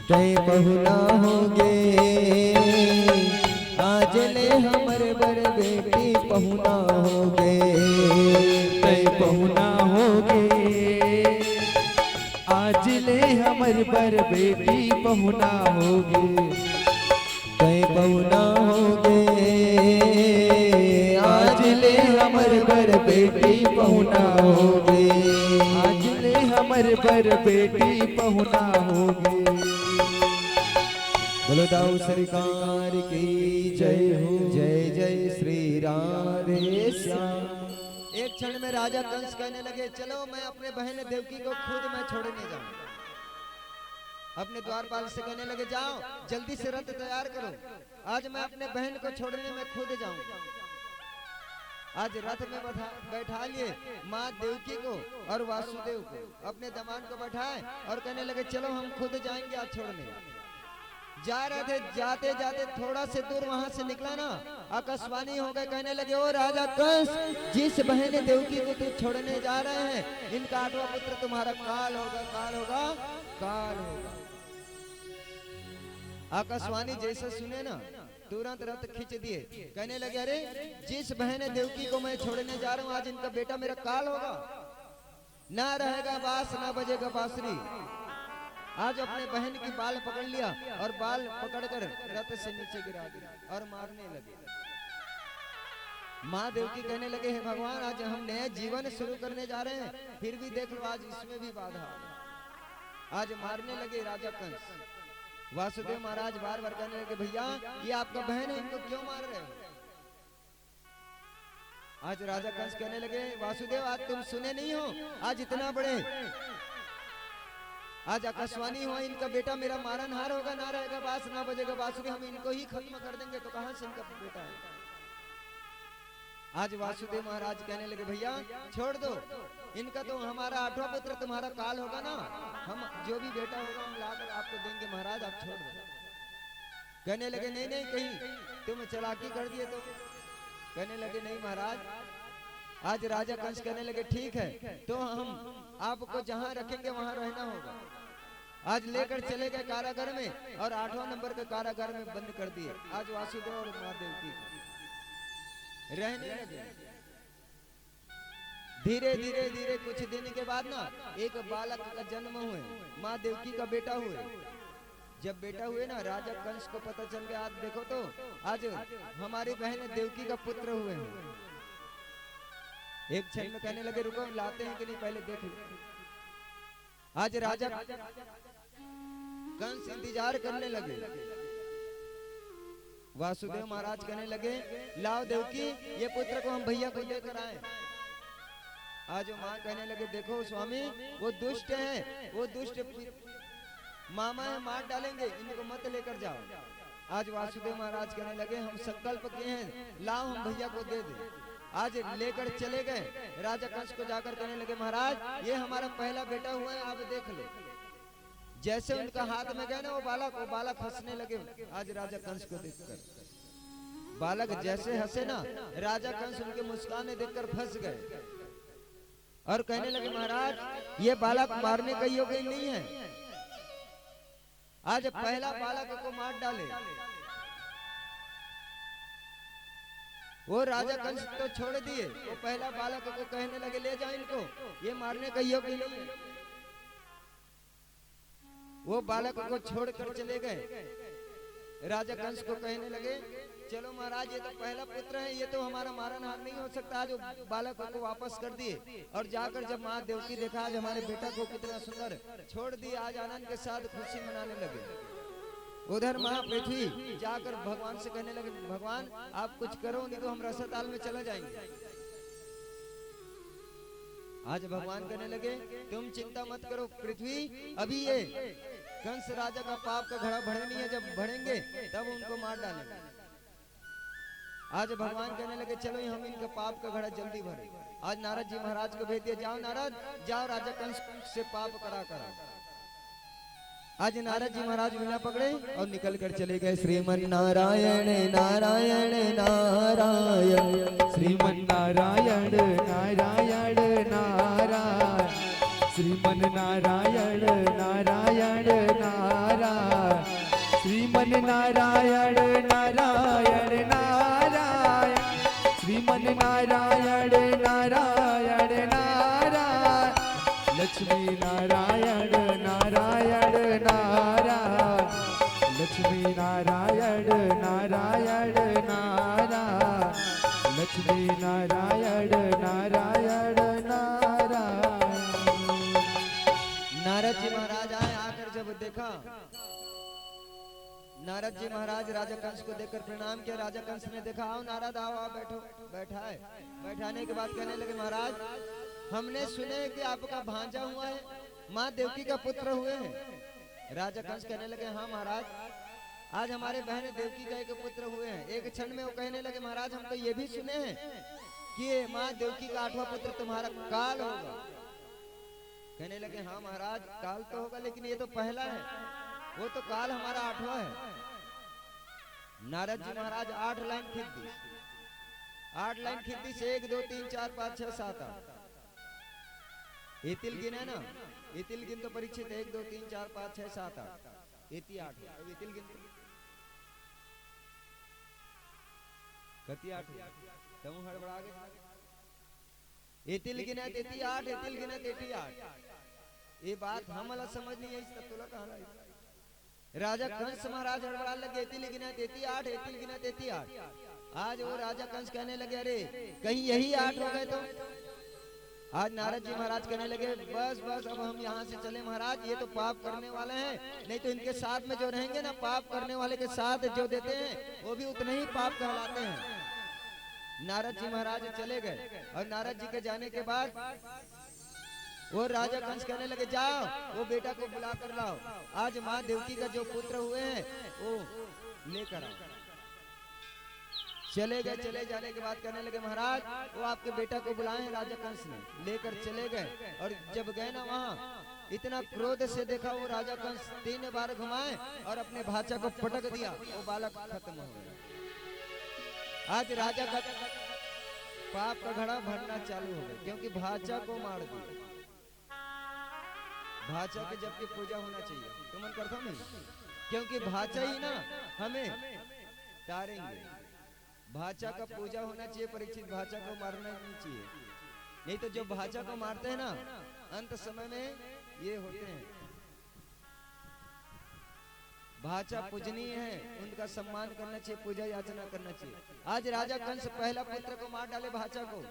तय पहुना होगे आज ले हमर बर बेटी पहुना होगे तय पहुना होगे आज ले हमर बर बेटी पहुना होगे तय पहुना होगे आज ले हमर बर बेटी पहुना होगे आज ले हमर बर बेटी पहुना होगे। बोलो दाऊ सरकार की जय हो। जय जय श्री राधे श्याम। एक क्षण में राजा कंस कहने लगे चलो मैं अपने बहन देवकी को खुद मैं छोड़ने जाऊं। अपने द्वारपाल से कहने लगे जाओ जल्दी से रथ तैयार करो, आज मैं अपने बहन को छोड़ने में खुद जाऊंगा। आज रथ में बैठा लिए माँ देवकी को और वासुदेव को, अपने दमान को बैठाए और कहने लगे चलो हम खुद जाएंगे आज छोड़ने। जा रहे थे, जाते जाते थोड़ा से दूर वहां से निकला ना, आकाशवाणी हो गए, कहने लगे ओ राजा कंस, जिस बहन देवकी को तू छोड़ने जा रहे हैं इनका 8वां पुत्र तुम्हारा काल होगा, काल होगा, काल होगा। आकाशवाणी जैसे सुने ना तुरंत रथ खींच दिए, कहने लगे अरे जिस बहन देवकी को मैं छोड़ने जा रहा हूँ आज इनका बेटा मेरा काल होगा, ना रहेगा बांस ना बजेगा बांसुरी। आज अपने बहन की बाल पकड़ लिया और बाल पकड़कर रथ से नीचे गिरा दिया और मारने लगे। माँ देवकी कहने लगे हे भगवान आज हम नया जीवन शुरू करने जा रहे हैं फिर भी देख लो आज इसमें भी बाधा। आज मारने लगे राजा कंस। वासुदेव महाराज बार बार कहने लगे भैया ये आपका बहन है इनको क्यों मार रहे हो। आज राजा कंस कहने लगे वासुदेव आज तुम सुने नहीं हो, आज इतना बड़े आज आकाशवाणी हुआ इनका बेटा मेरा मारनहार होगा, ना रहेगा बांस ना बजेगा बांसुरी, हम इनको ही खत्म कर देंगे तो कहां से इनका बेटा है। आज वासुदेव महाराज कहने लगे भैया छोड़ दो इनका, तो हमारा 8वां पुत्र तुम्हारा काल होगा ना, हम जो भी बेटा होगा हम लाकर आपको देंगे महाराज आप छोड़ दो। कहने लगे नहीं नहीं कहीं तुम चालाकी कर दिए तो। कहने लगे नहीं महाराज। आज राजा कंस कहने लगे ठीक है तो हम आपको जहां रखेंगे वहां रहना होगा। आज लेकर चले गए कारागार में और 8वां नंबर के कारागार में बंद कर दिए। आज वासुदेव और माँ देवकी रहने लगे। धीरे धीरे धीरे कुछ दिन के बाद ना एक बालक का जन्म हुए, माँ देवकी का बेटा हुए। जब बेटा हुए ना राजा कंस को पता चल गया, आज देखो तो आज हमारी बहन देवकी का पुत्र हुए हैं। एक क्षण में कहने लगे रुको लाते हैं कि नहीं पहले देख लो। आज राजा कंस इंतजार करने लगे। वासुदेव महाराज कहने लगे लाओ देवकी ये पुत्र को हम भैया को लेकर आए। आज माँ कहने लगे देखो स्वामी वो दुष्ट है, वो दुष्ट मामा है मार डालेंगे, इनको मत लेकर जाओ। आज वासुदेव महाराज कहने लगे हम संकल्प किए हैं लाओ हम भैया को दे दे। आज लेकर चले गए राजा कंस को जाकर कहने लगे महाराज ये हमारा पहला बेटा हुआ है आप देख लो। जैसे उनका हाथ में गए ना वो बालक हंसने लगे। आज राजा कंस को देखकर बालक जैसे हंसे ना राजा कंस उनके मुस्कान देखकर फंस गए और कहने लगे महाराज ये बालक मारने का योग्य नहीं है, आज पहला बालक को मार डाले। वो राजा कंस तो छोड़ दिए, वो पहला बालक को कहने लगे ले जाओ इनको, ये मारने का योग्य नहीं है। वो बालक को छोड़कर चले गए। राजा कंस को कहने लगे चलो महाराज ये तो पहला पुत्र है, ये तो हमारा मारनहार नहीं हो सकता। आज बालक को वापस कर दिए और जाकर जब माँ देवकी देखा आज हमारे बेटा को कितना सुंदर छोड़ दिए, आज आनंद के साथ खुशी मनाने लगे। उधर माँ पृथ्वी जाकर भगवान से कहने लगे भगवान आप कुछ करो नहीं तो हम रसाताल में चले जाएंगे। आज भगवान कहने लगे तुम चिंता मत करो पृथ्वी, अभी ये कंस राजा का पाप का घड़ा भरे नहीं है, जब भरेंगे तब उनको मार डालेंगे। आज भगवान कहने लगे चलो हम इनका पाप का घड़ा जल्दी भरे। आज नारद जी महाराज को भेज दिया जाओ नारद जाओ राजा कंस से पाप करा करा। आज नारद जी महाराज बिना पकड़े और निकल कर चले गए। श्रीमन नारायण नारायण नारायण श्रीमन नारायण नारायण नारायण श्रीमन नारायण नारायण नारायण श्रीमन नारायण नारायण नारायण, श्रीमन नारायण नारायण नारायण, लक्ष्मी नारायण नारायण नारायण, लक्ष्मी नारायण नारायण नारायण, लक्ष्मी नारायण नारायण नारायण। नारद जी महाराज आए, आकर जब देखा, नारद जी महाराज राजा कंस को देखकर प्रणाम किया। राजा कंस ने देखा, आओ नारद आओ, आओ बैठो। बैठाए, बैठाने के बाद कहने लगे, महाराज हमने सुने कि आपका भांजा हुआ है, माँ देवकी का पुत्र हुए हैं। राजा कंस कहने लगे, हाँ महाराज, आज हमारे बहन देवकी का एक पुत्र हुए हैं। एक क्षण में वो कहने लगे, महाराज हम तो ये भी सुने हैं कि माँ देवकी का 8वां पुत्र तुम्हारा काल होगा। कहने लगे, हाँ महाराज काल तो होगा, लेकिन ये तो पहला है, वो तो काल हमारा 8वां है। नारद जी महाराज 8 लाइन खींच दी, 8 लाइन खींच दी से 1 2 3 4 5 6 7 8 एतिल गिन है ना, एतिल गिन तो परीक्षित 1 2 3 4 5 6 7 8 एति 8 अब एतिल गिन कति 8 तुम हड़बड़ा गए। एतिल गिना तेती 8 एतिल गिना तेती 8। ये बात हमला समझ नहीं आई, तत्तुला कहां लाई। राजा कंस महाराज हड़बड़ा लगे, एतिल गिना तेती 8 एतिल गिना तेती 8। आज वो राजा कंस कहने लगे, अरे कहीं यही 8 हो गए तो। आज नारद जी महाराज कहने लगे, बस बस अब हम यहाँ से चले महाराज, ये तो पाप करने वाले हैं, नहीं तो इनके साथ में जो रहेंगे ना, पाप करने वाले के साथ जो देते हैं वो भी उतने ही पाप कहलाते हैं। नारद जी महाराज चले गए और नारद जी के जाने के बाद वो राजा कंस कहने लगे, जाओ वो बेटा को बुला कर लाओ, आज माँ देवकी का जो पुत्र हुए हैं वो लेकर आओ। चले गए, चले जाने के बाद कहने लगे, महाराज वो आपके बेटा को बुलाए। राजा कंस ने लेकर चले गए और जब गए ना वहाँ, इतना क्रोध से देखा वो राजा कंस, 3 बार घुमाए और अपने भाचा को पटक दिया, वो बालक खत्म हो गया। आज राजा का पाप का घड़ा भरना चालू हो गया, क्योंकि भाचा को मार दिया। भाचा की जबकि पूजा होना चाहिए, तो मन करता नहीं, क्योंकि भाचा ही ना हमें तारेंगे। भाचा का पूजा होना चाहिए, परीक्षित भाचा को मारना नहीं चाहिए, नहीं तो जो भाचा को मारते हैं ना, अंत समय में ये होते हैं। भाचा पूजनीय है, उनका सम्मान करना चाहिए, पूजा याचना करना चाहिए। आज राजा कंस पहला पुत्र को मार डाले, भाचा को।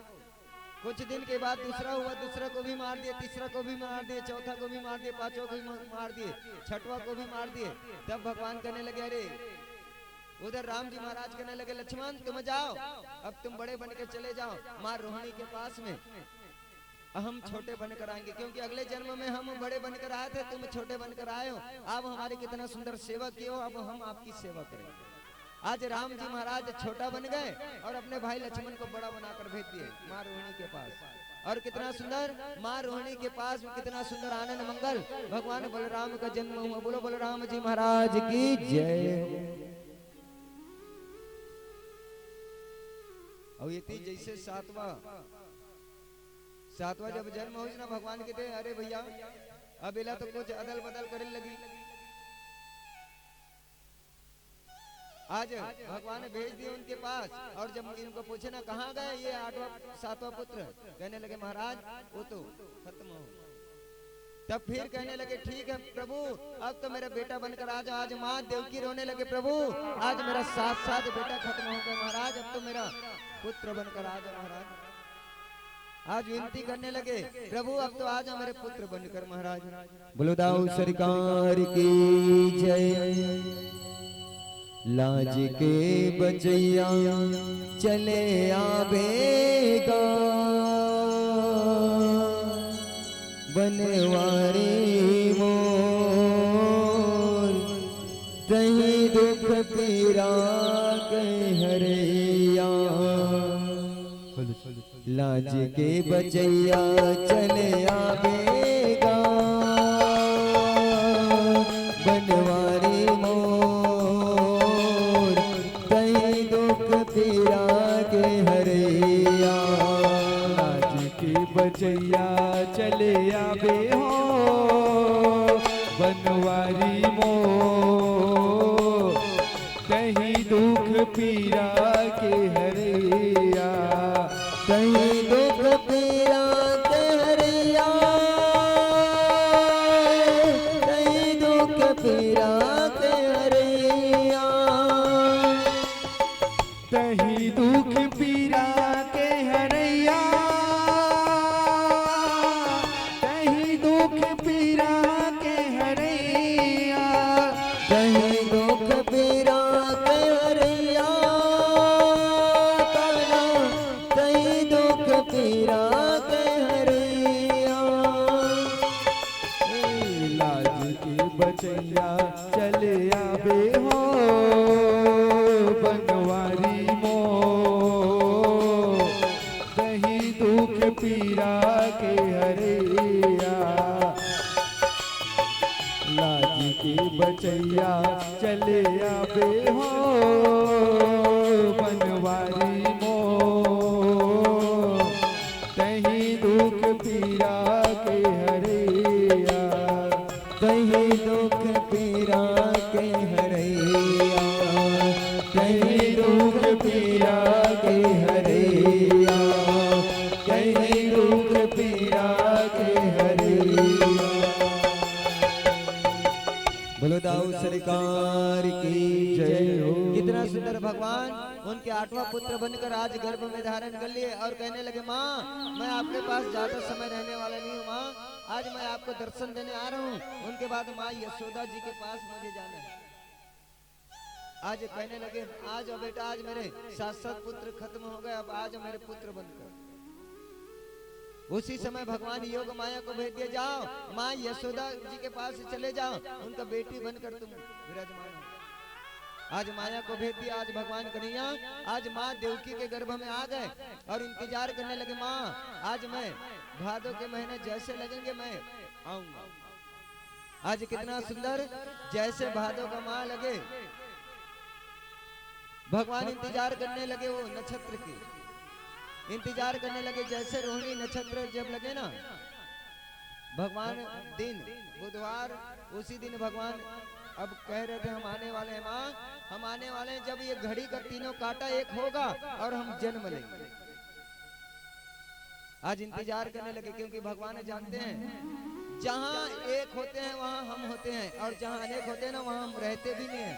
कुछ दिन के बाद दूसरा हुआ, दूसरा को भी मार दिए, तीसरा को भी मार दिए, चौथा को भी मार दिए, पांचवा को भी मार दिए, छठवां को भी मार दिए। तब भगवान कहने लगे, अरे उधर राम जी महाराज कहने लगे, लक्ष्मण तुम जाओ, अब तुम बड़े बन के चले जाओ माँ रोहिणी के पास में, हम छोटे बनकर आएंगे, क्योंकि अगले जन्म में हम बड़े बनकर आए थे, तुम छोटे बनकर आए हो। आप हमारी कितना सुंदर सेवा किए हो, अब हम आपकी सेवा करेंगे। आज राम जी महाराज छोटा बन गए और अपने भाई लक्ष्मण को बड़ा बनाकर भेज दिए माँ रोहिणी के पास। और कितना सुंदर माँ रोहिणी के पास, कितना सुंदर आनंद मंगल भगवान बलराम का जन्म हुआ। बोलो बलराम जी महाराज की जय। और ये थी जैसे सातवां जब जन्म हो ना, भगवान कहते, अरे भैया अब इला तो कुछ अदल बदल करने लगी। आज भगवान ने भेज दिए उनके पास, और जब इनको पूछे ना कहाँ गए ये 8वां 7वां पुत्र, कहने लगे महाराज वो तो खत्म हो। तब फिर कहने लगे, ठीक है प्रभु अब तो मेरा बेटा बनकर आ जाओ। आज माँ देवकी रोने लगे, प्रभु आज मेरा 7 बेटा खत्म हो गए महाराज, अब तो मेरा पुत्र बनकर आ जाओ महाराज। आज विनती करने लगे, प्रभु अब तो आ जाओ मेरे पुत्र बनकर महाराज। बोलो दाऊ सरकार की जय। लाज के बचैया चले आवेगा, बनवारी मोर कहीं दुख पीरा कहीं हरैया। लाज के बचैया चले आवेगा, बनवारी मोर कहीं दुख पीरा के हरैया। लाज के बचैया चले आवे हो, बनवारी मोर के हरैया, कहीं दुख पीरा के हरैया, कहीं दुख पीरा के हरैया, कहीं दुख पीरा के हरैया, कहीं दुख पीरा के हरैया, कहीं दुख पीरा के हरैया, कान्हा कहीं दुख पीरा के हरैया। लाज की बचैया चले आवे हो बनवारी मो, कहीं दुख पीरा के हरैया, लाज की बचैया चले आवे हो बनवारी मो, कहीं दुख पीरा के हरैया, कहीं दुख पीरा के हरैया, कहीं दुख पीरा के हरैया, कहीं दुख पीरा के हरैया। बोलो दाऊ सरकार की जय हो। कितना सुंदर भगवान उनके 8वां पुत्र बनकर आज गर्भ में धारण कर लिए और कहने लगे माँ मैं आपके पास ज्यादा समय रहने वाला नहीं हूँ माँ, आज मैं आपको दर्शन देने आ रहा हूँ। उनके बाद माँ यशोदा जी के पास मुझे जाना है। आज कहने लगे आज बेटा आज मेरे 7 पुत्र खत्म हो गए, अब आज मेरे पुत्र बनकर। उसी समय भगवान योग माया को भेज दिया, जाओ माँ यशोदा जी के पास चले जाओ, उनका बेटी बनकर तुम विराजमान हो। आज माया को भेज दिया, आज भगवान कन्हैया आज माँ देवकी के गर्भ में आ गए और इंतजार करने लगे माँ आज मैं भादों के महीने जैसे लगेंगे मैं आऊंगा। आज कितना सुंदर जैसे भादों का माह लगे भगवान इंतजार करने लगे, वो नक्षत्र की इंतजार करने लगे। जैसे रोहिणी नक्षत्र जब लगे ना भगवान दिन बुधवार, उसी दिन भगवान अब कह रहे थे हम आने वाले हैं माँ, हम आने वाले हैं जब ये घड़ी का तीनों कांटा एक होगा और हम जन्म लेंगे। आज इंतजार करने लगे क्योंकि भगवान जानते हैं जहाँ एक होते हैं वहाँ हम होते हैं और जहाँ अनेक होते हैं ना वहाँ हम रहते भी नहीं है।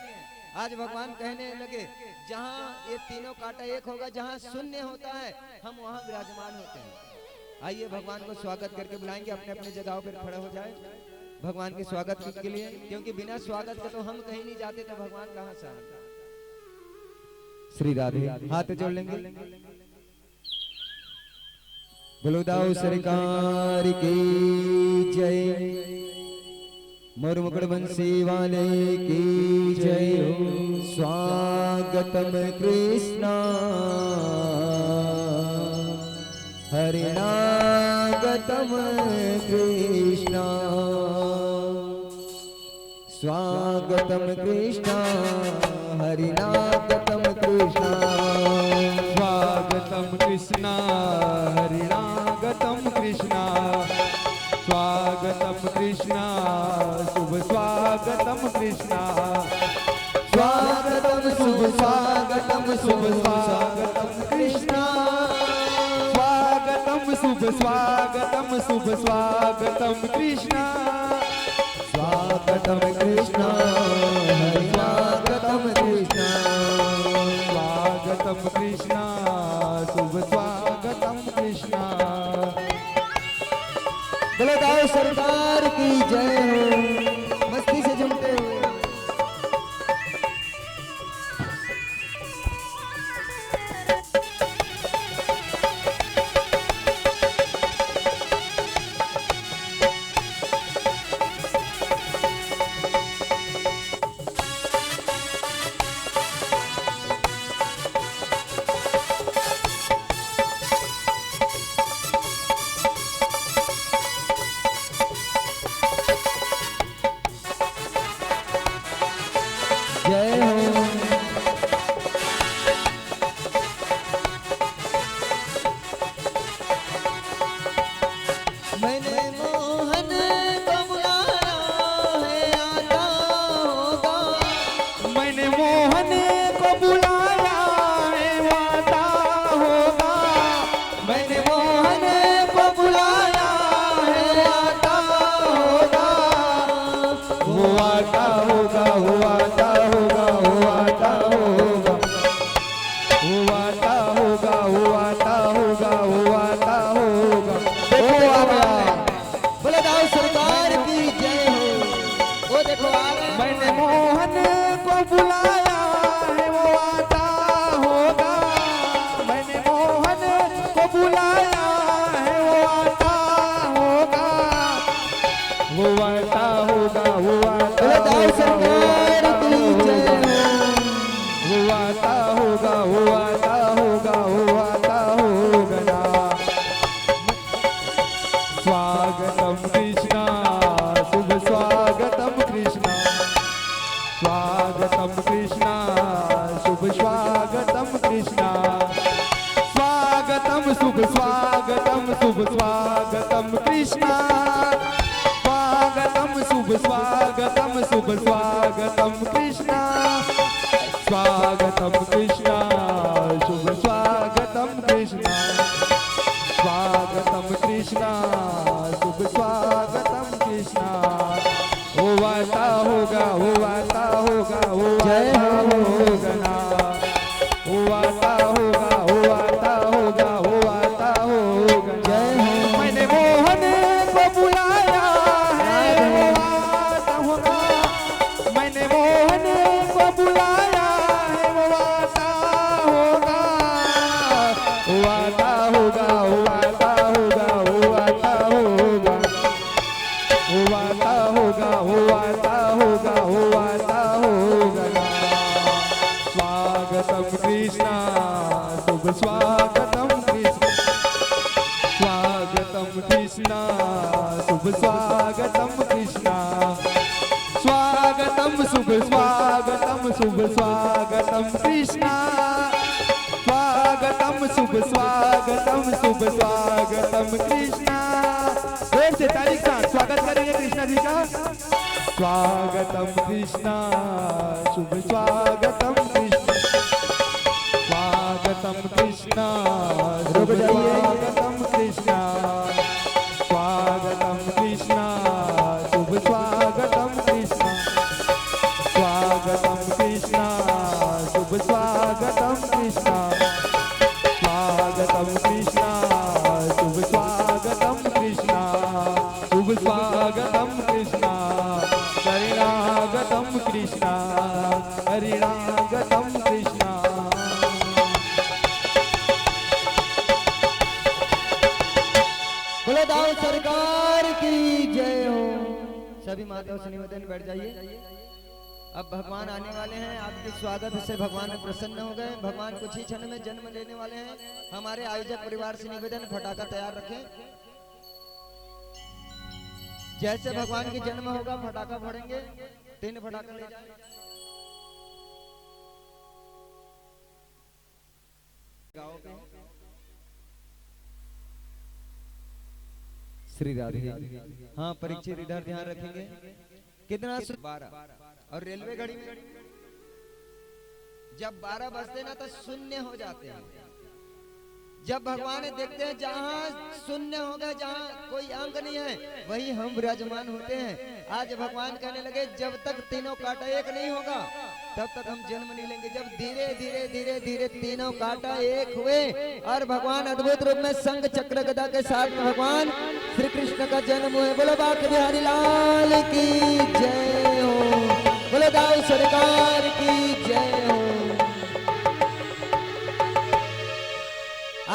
आज भगवान कहने लगे जहाँ ये तीनों कांटा एक होगा, जहाँ शून्य होता है हम वहाँ विराजमान होते हैं। आइए भगवान को स्वागत करके बुलाएंगे, अपने अपने जगहों पर खड़े हो जाए भगवान के स्वागत के लिए, क्योंकि बिना स्वागत के तो हम कहीं नहीं जाते तो भगवान कहाँ से आएंगे। श्री राधे हाथ जोड़ लेंगे। बोलो दाऊ सरकार की जय, मोर मुकुट बंसी वाले की जय हो। स्वागतम कृष्णा हरिनागतम कृष्णा, स्वागतम कृष्णा हरिनागतम कृष्णा, स्वागतम कृष्णा हरिनागतम कृष्णा, स्वागतम कृष्णा शुभ स्वागतम कृष्णा, स्वागतम शुभ स्वागतम शुभ स्वागतम कृष्णा, स्वागतम शुभ स्वागतम शुभ स्वागतम कृष्णा, स्वागतम कृष्णा हरि स्वागतम कृष्णा, स्वागतम कृष्णा शुभ स्वागतम कृष्णा। बोलो दाऊ सरकार की जय हो। मस्ती से झूमते हुए होगा, वो आता होगा, वो आता होगा। देखो आ रहा है, बोले दाऊ सरकार की जय हो। वो देखो आ रहा है। मैंने मोहन को बुलाया है, वो आता होगा। मैंने मोहन को बुलाया है, वो आता होगा। वो आता होगा, वो आता बोले दाऊ होगा, सरकार की जय हो। वो आता होगा, वो आता होगा, वो आता होगा ना। स्वागतम कृष्णा, शुभ स्वागतम कृष्णा। स्वागतम कृष्णा, शुभ स्वागतम कृष्णा। स्वागतम शुभ स्वागतम, शुभ स्वागतम कृष्णा। स्वागतम शुभ स्वागतम, शुभ स्वागतम कृष्णा। स्वागतम कृष्णा, शुभ स्वागतम कृष्णा। स्वागतम कृष्णा, शुभ स्वागतम कृष्णा। वो आता होगा, वो आता होगा, वो जय आता हो। होगा ना। वो आता होगा, वो आता होगा, वो आता होगा ना। जय हो। मैंने मोहन को बुलाया है, वो आता होगा। मैंने मोहन को बुलाया है, वो आता होगा। वो आता होगा, वो आता होगा, वो आता होगा। वो आता होगा, वो आता होगा, वो आता होगा ना। स्वागतम कृष्णा, शुभ स्वागतम कृष्ण। स्वागतम कृष्णा, शुभ स्वागतम कृष्णा। स्वागतम शुभ स्वागतम, शुभ स्वागतम कृष्णा। स्वागतम शुभ स्वागतम, शुभ स्वागतम कृष्णा। जोर से ताली के साथ स्वागत करेंगे कृष्णा जी का। स्वागतम कृष्णा, शुभ स्वागतम कृष्णा। स्वागतम कृष्णा, शुभ स्वागतम कृष्णा। स्वागतम कृष्णा, शुभ स्वागतम कृष्णा। स्वागतम कृष्णा, शुभ स्वागतम कृष्णा। स्वागतम कृष्णा, शुभ स्वागतम कृष्णा। शुभ स्वागतम कृष्णा। शरणागतम कृष्णा, हरिणागतम कृष्णा। बोले दाऊ सरकार की जय हो। सभी माताओं से निवेदन, बैठ जाइए। अब भगवान आने वाले हैं, आपके स्वागत से भगवान प्रसन्न हो गए। भगवान कुछ ही क्षण में जन्म लेने वाले हैं। हमारे आयोजक परिवार से निवेदन, फटाका तैयार रखें। जैसे भगवान की जन्म होगा फटाका फोड़ेंगे। 3 फटाका ले जाएं। गाँव पे श्री राधे। हाँ, परीक्षित इधर ध्यान रखेंगे। कितना 12 और रेलवे गाड़ी में जब 12 बजते ना तो शून्य हो जाते हैं। जब भगवान देखते हैं जहाँ शून्य हो गए, जहाँ कोई अंक नहीं है, वही हम विराजमान होते हैं। आज भगवान कहने लगे जब तक तीनों कांटा एक नहीं होगा तब तक हम जन्म नहीं लेंगे। जब धीरे धीरे धीरे धीरे तीनों कांटा एक हुए और भगवान अद्भुत रूप में शंख चक्र गदा के साथ में भगवान श्री कृष्ण का जन्म हुए। बोलो बांके बिहारी लाल की जय हो। बोलो दाऊ सरकार की जय हो।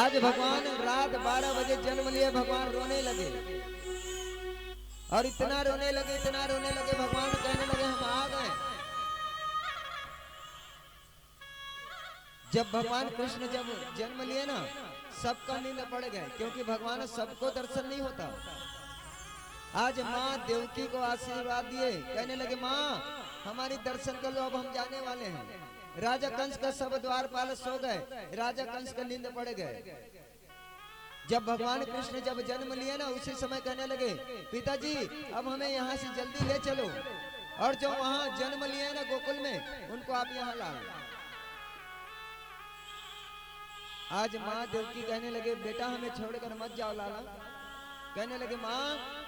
आज भगवान रात 12 बजे जन्म लिए, भगवान रोने लगे और इतना रोने लगे, इतना रोने लगे, भगवान कहने लगे हम आ गए। जब भगवान कृष्ण जब जन्म लिए ना, सबका नींद पड़ गए, क्योंकि भगवान सबको दर्शन नहीं होता। आज माँ देवकी को आशीर्वाद दिए, कहने लगे माँ हमारी दर्शन कर लो, अब हम जाने वाले हैं। राजा कंस का सब द्वारपाल सो गए, राजा कंस का नींद पड़ गए। जब भगवान कृष्ण जब जन्म लिए ना, उसी समय कहने लगे पिताजी अब हमें यहाँ से जल्दी ले चलो, और जो वहाँ जन्म लिए ना गोकुल में, उनको आप यहाँ लाओ। आज माँ देवकी कहने लगे बेटा हमें छोड़कर मत जाओ लाला। कहने लगे माँ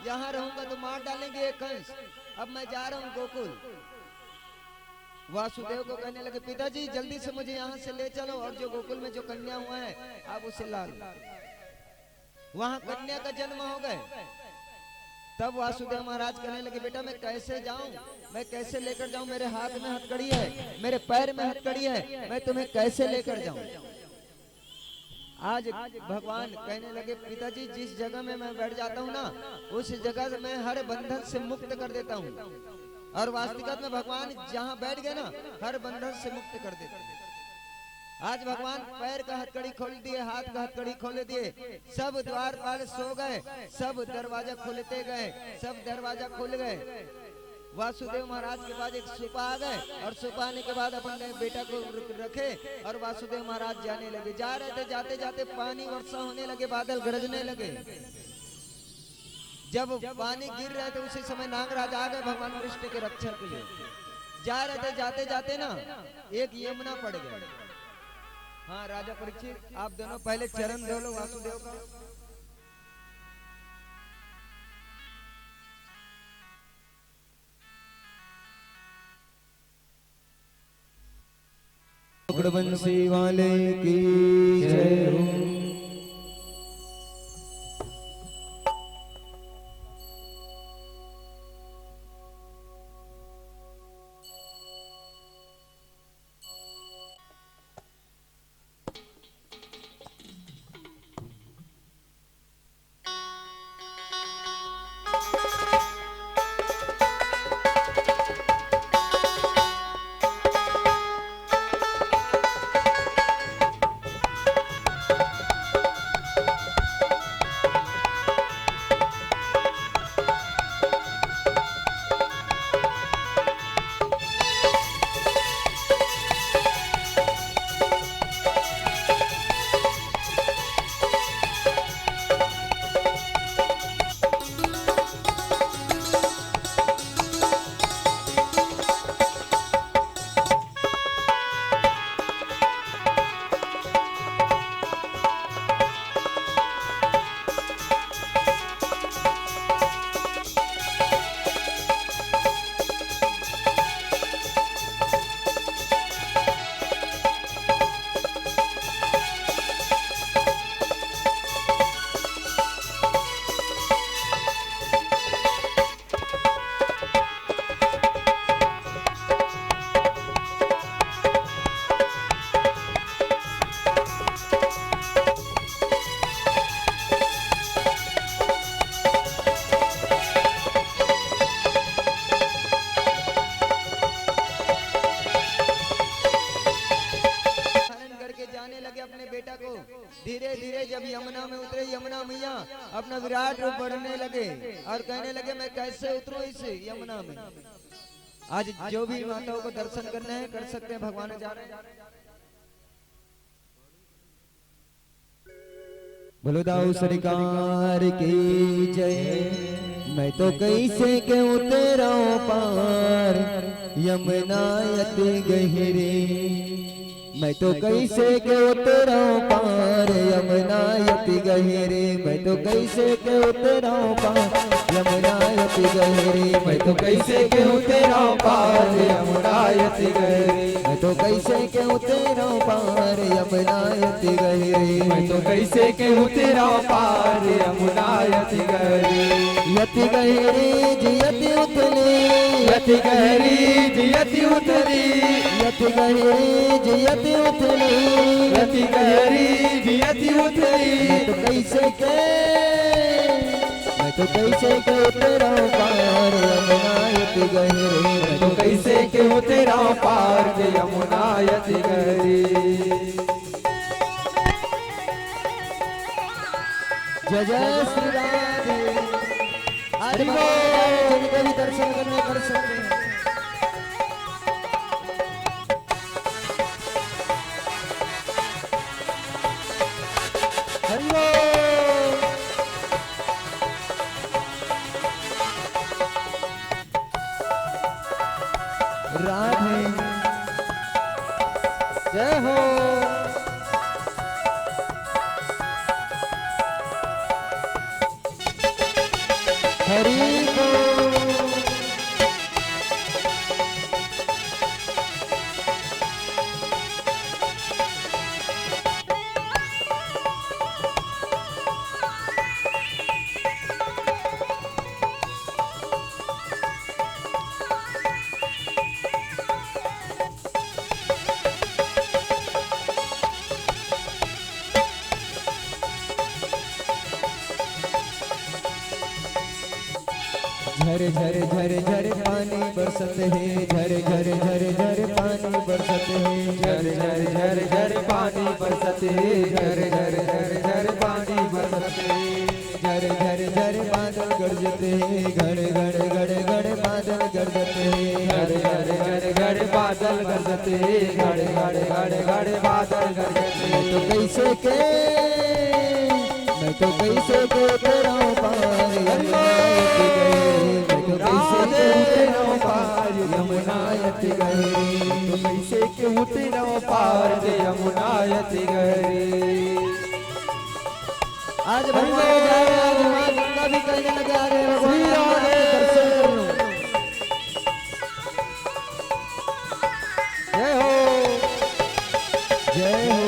यहाँ रहूंगा तो मार डालेंगे एक कंस, अब मैं जा रहा हूँ गोकुल। वासुदेव को कहने लगे पिताजी जल्दी से मुझे यहाँ से ले चलो और जो गोकुल में जो कन्या हुआ है आप उसे ला लो। वहाँ कन्या का जन्म हो गए। तब वासुदेव महाराज कहने लगे बेटा मैं कैसे जाऊं, मैं कैसे लेकर जाऊं, मेरे हाथ में हथकड़ी है, मेरे पैर में हथकड़ी है, मैं तुम्हें कैसे लेकर जाऊं। आज भगवान कहने लगे पिताजी जिस जगह में मैं बैठ जाता हूँ ना उस जगह मैं हर बंधन से मुक्त कर देता हूँ। और वास्तविकता में भगवान जहाँ बैठ गए ना हर बंधन से मुक्त कर देते हैं। आज भगवान पैर का हथकड़ी खोल दिए, हाथ का हथकड़ी खोल दिए, सब द्वारपाल सो गए, सब दरवाजा खोलते गए, सब दरवाजा खुल गए। वासुदेव महाराज के बाद एक सुपा आ गए और सुपा आने के बाद अपने बेटा को रखे और वासुदेव महाराज जाने लगे। जा रहे थे, जाते जाते पानी वर्षा होने लगे, बादल गरजने लगे। जब पानी गिर रहे थे उसी समय नागराज आ गए भगवान कृष्ण के रक्षा के लिए। जा रहे थे, जाते जाते ना एक यमुना पड़ गया। हाँ राजा परीक्षित आप दोनों पहले चरण धो लो वासुदेव का। बंसी वाले की जय हो। धीरे धीरे जब यमुना में उतरे यमुना मैया अपना विराट रूप बढ़ने लगे और कहने लगे मैं कैसे उतरूं इस यमुना में। आज जो भी माताओं को दर्शन करने हैं कर सकते हैं, भगवान जा रहे हैं। बोलो दाऊ सरकार की जय। मैं तो कैसे के उतराऊं पार यमुना अति गहरी। मैं तो कैसे के उतराऊं पार यमुना अति गहरी। मैं तो कैसे के उतराऊं पार यमुना अति गहरी। मैं तो कैसे के उतराऊं पार यमुना अति गहरी। मैं तो कैसे के उतराऊं पार यमुना अति गहरी। मैं तो कैसे के उतराऊं पार यमुना अति गहरी। यति गहरी जी यति उतरी, यति गहरी जी यति उतरी, यति गहरी जी यति उतरी, यति गहरी जी यति उतरी। मैं तो कैसे के उतराऊं पार यमुना अति गहरी। मैं तो कैसे के उतराऊं पार यमुना अति गहरी। जय जय श्री राधे। आज जिनके भी दर्शन करने कर सकते हैं। राधे जय हो। हरि बोल झर झर झर झर पानी बरसत है, झर झर झर झर पानी बरसत है, झर झर झर झर पानी बरसत है, झर झर झर झर पानी बरसत है, झर झर झर बादल गरजते हैं, घड़ घड़ घड़ घड़ बादल गरजते हैं, घड़ घड़ घड़ घड़ बादल गरजते हैं, घड़ घड़ घड़ घड़ बादल गरजते हैं। तो कैसे के मैं तो कैसे के तेरा पार यमुना यति गए, मैं तो कैसे के तेरा पार यमुना यति गए, तो कैसे के उतरो पार जे यमुना यति गए। आज भगवान जा रहे हैं, आज माँ गंगा भी कहने लगे आ गए भगवान के दर्शन कर लो। जय हो जय हो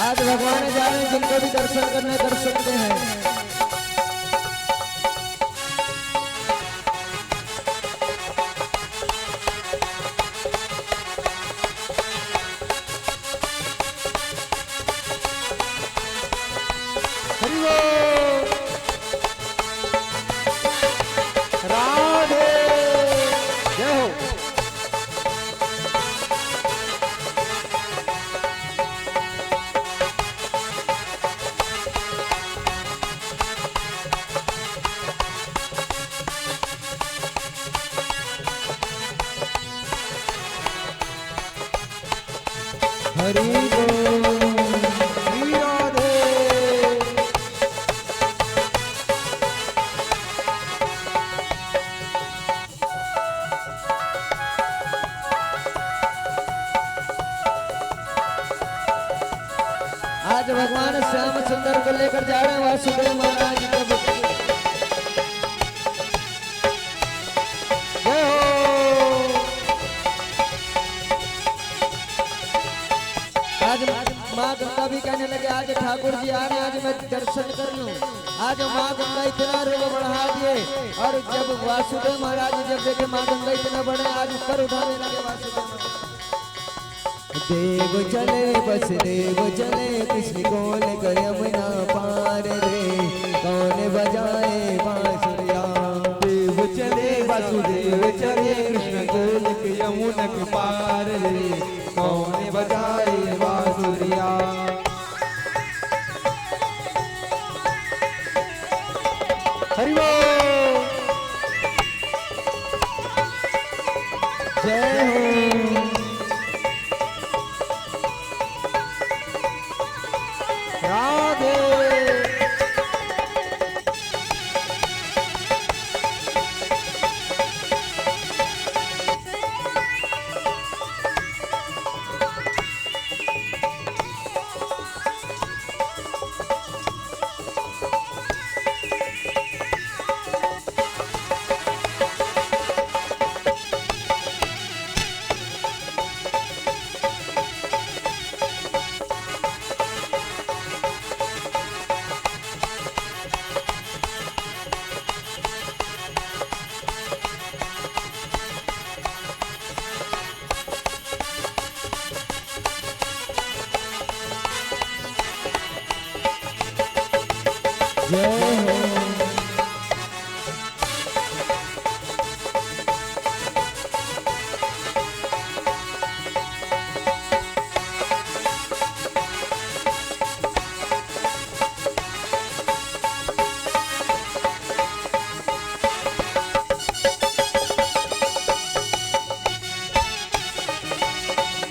आज भगवान जा रहे हैं, जिनको भी दर्शन करने कर सकते हैं। हरि बोल। राधे जय हो। हरि बोल। श्री राधे आज भगवान श्याम सुंदर को लेकर जा रहे हैं वासुदेव महाराज के बुक। जय हो। आज माँ गंगा भी कहने लगे आज ठाकुर जी आ रहे हैं, आज मैं दर्शन कर लूं। आज माँ गंगा इतना रूप बढ़ा दिए, और जब वासुदेव महाराज जब देखे माँ गंगा इतना बड़े, आज ऊपर उठाने लगे वासुदेव महाराज। देव चले बस देव चले, कृष्ण को लेकर यमुना पार रे, कौन बजाए बांसुरिया। देव चले वासुदेव चले, कृष्ण गोल के यमुना के पार रे, कौन बजाए बांसुरिया। हरि बोल। जय हो। राधे जय हो।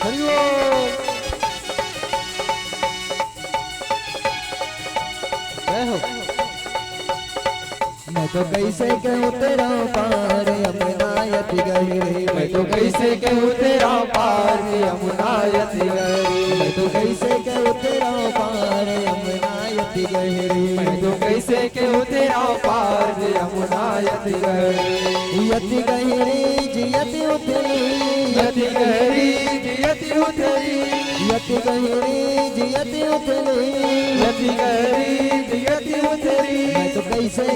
हरि बोल। जय हो। मैं तो कैसे कहूँ तेरा पार यमुना यति गहरी, मैं तो कैसे कहूँ तेरा पार यमुना यति गहरी, मैं तो कैसे कहूँ तेरा पार यमुना यति गहरी, मैं तो कैसे कहूँ तेरा पार यमुना यति गहरी, यति गहरी जी यति यति उथली यति गहरी यति उथली यति गहरी यति उथली यति गहरी यति उथली मैं तो कैसे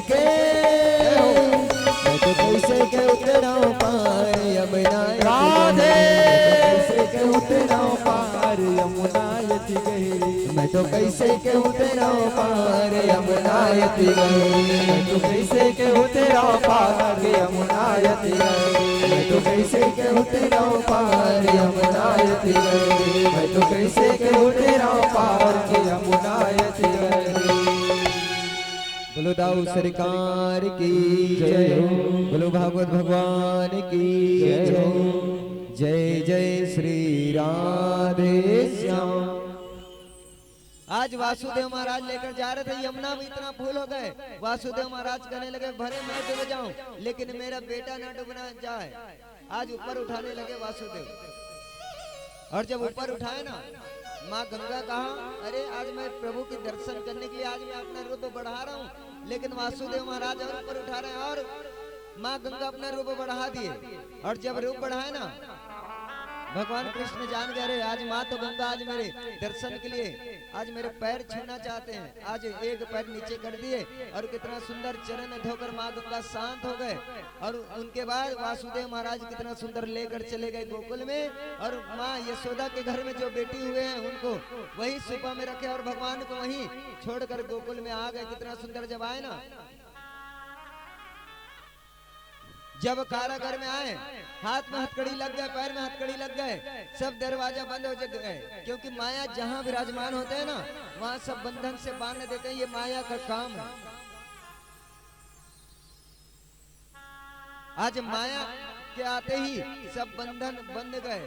के उतराऊं पार यमुना राधे कैसे के उतराऊं पार यमुना यति गहरी मैं तो कैसे के उतराऊं पार यमुना यति गहरी मैं तो कैसे के उतराऊं पार यमुना यति गहरी मैं तो कैसे के उतराऊं पार यमुना यति गहरी मैं तो कैसे के उतराऊं पार यमुना यति गहरी। बोलो दाऊ सरकार की जय बोलो भागवत भगवान की जय जय जय श्री राधे श्याम। आज वासुदेव महाराज लेकर जा रहे थे यमुना में इतना फूल हो गए वासुदेव महाराज कहने लगे भरे मैं डूब जाऊं लेकिन मेरा बेटा ना डूबना जाए। आज ऊपर उठाने लगे वासुदेव और जब ऊपर उठाए ना माँ गंगा कहा अरे आज मैं प्रभु के दर्शन करने के लिए आज मैं अपना रूप बढ़ा रहा हूँ लेकिन वासुदेव महाराज और ऊपर उठा रहे हैं और माँ गंगा अपना रूप बढ़ा दिए और जब रूप बढ़ाए ना भगवान कृष्ण जान गए आज माँ तो गंगा आज मेरे दर्शन के लिए आज मेरे पैर छूना चाहते हैं। आज एक पैर नीचे कर दिए और कितना सुंदर चरण धोकर माँ गंगा शांत हो गए और उनके बाद वासुदेव महाराज कितना सुंदर लेकर चले गए गोकुल में और माँ यशोदा के घर में जो बेटी हुए हैं उनको वही सुपा में रखे और भगवान को वहीं छोड़कर गोकुल में आ गए। कितना सुंदर जब आए ना जब कारागर में आए हाथ में हथकड़ी लग गए पैर में हथकड़ी लग गए सब दरवाजा बंद हो गए क्योंकि माया जहां विराजमान होते हैं ना वहां सब बंधन से बांध देते हैं। ये माया का काम है। आज माया के आते ही सब बंधन बंध गए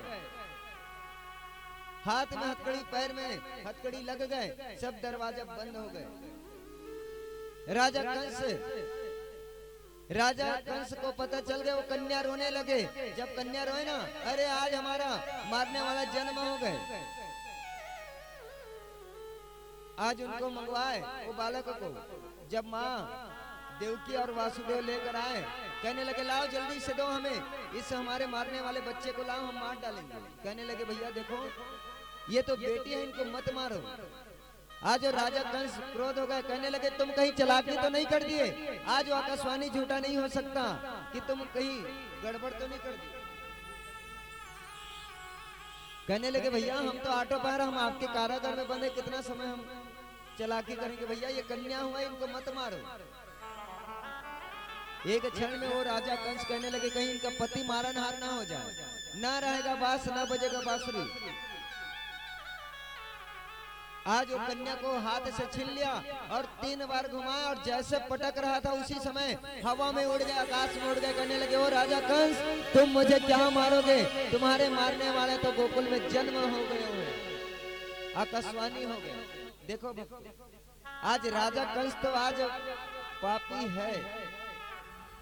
हाथ में हथकड़ी पैर में हथकड़ी लग गए सब दरवाजा बंद हो गए। राजा कंस को पता चल गया वो कन्या रोने लगे। जब कन्या रोए ना अरे आज हमारा मारने वाला जन्म हो गए। आज उनको मंगवाए वो बालक को। जब माँ देवकी और वासुदेव लेकर आए कहने लगे लाओ जल्दी से दो हमें इस हमारे मारने वाले बच्चे को लाओ हम मार डालेंगे। कहने लगे भैया देखो ये तो बेटी है इनको मत मारो। आज राजा कंस क्रोध हो गए कहने लगे तुम कहीं चालाकी तो नहीं कर दिए। आज वो आकाशवाणी झूठा नहीं हो सकता कि तुम कहीं गड़बड़ तो नहीं कर दी। कहने लगे भैया हम तो आटो पैर हम आपके कारागार में बंधे कितना समय हम चालाकी करेंगे। भैया ये कन्या हुआ इनको मत मारो। एक क्षण में वो राजा कंस कहने लगे कहीं इनका पति मारनहार ना हो जाए ना रहेगा बांस ना बजेगा बांसुरी। आज वो कन्या को हाथ से छीन लिया और 3 बार घुमाया और जैसे पटक रहा था उसी समय हवा में उड़ गया आकाश में उड़ गए। कहने लगे ओ राजा कंस तुम मुझे क्या मारोगे तुम्हारे मारने वाले तो गोकुल में जन्म हो गए हुए आकाशवाणी हो गए। देखो आज राजा कंस तो आज पापी है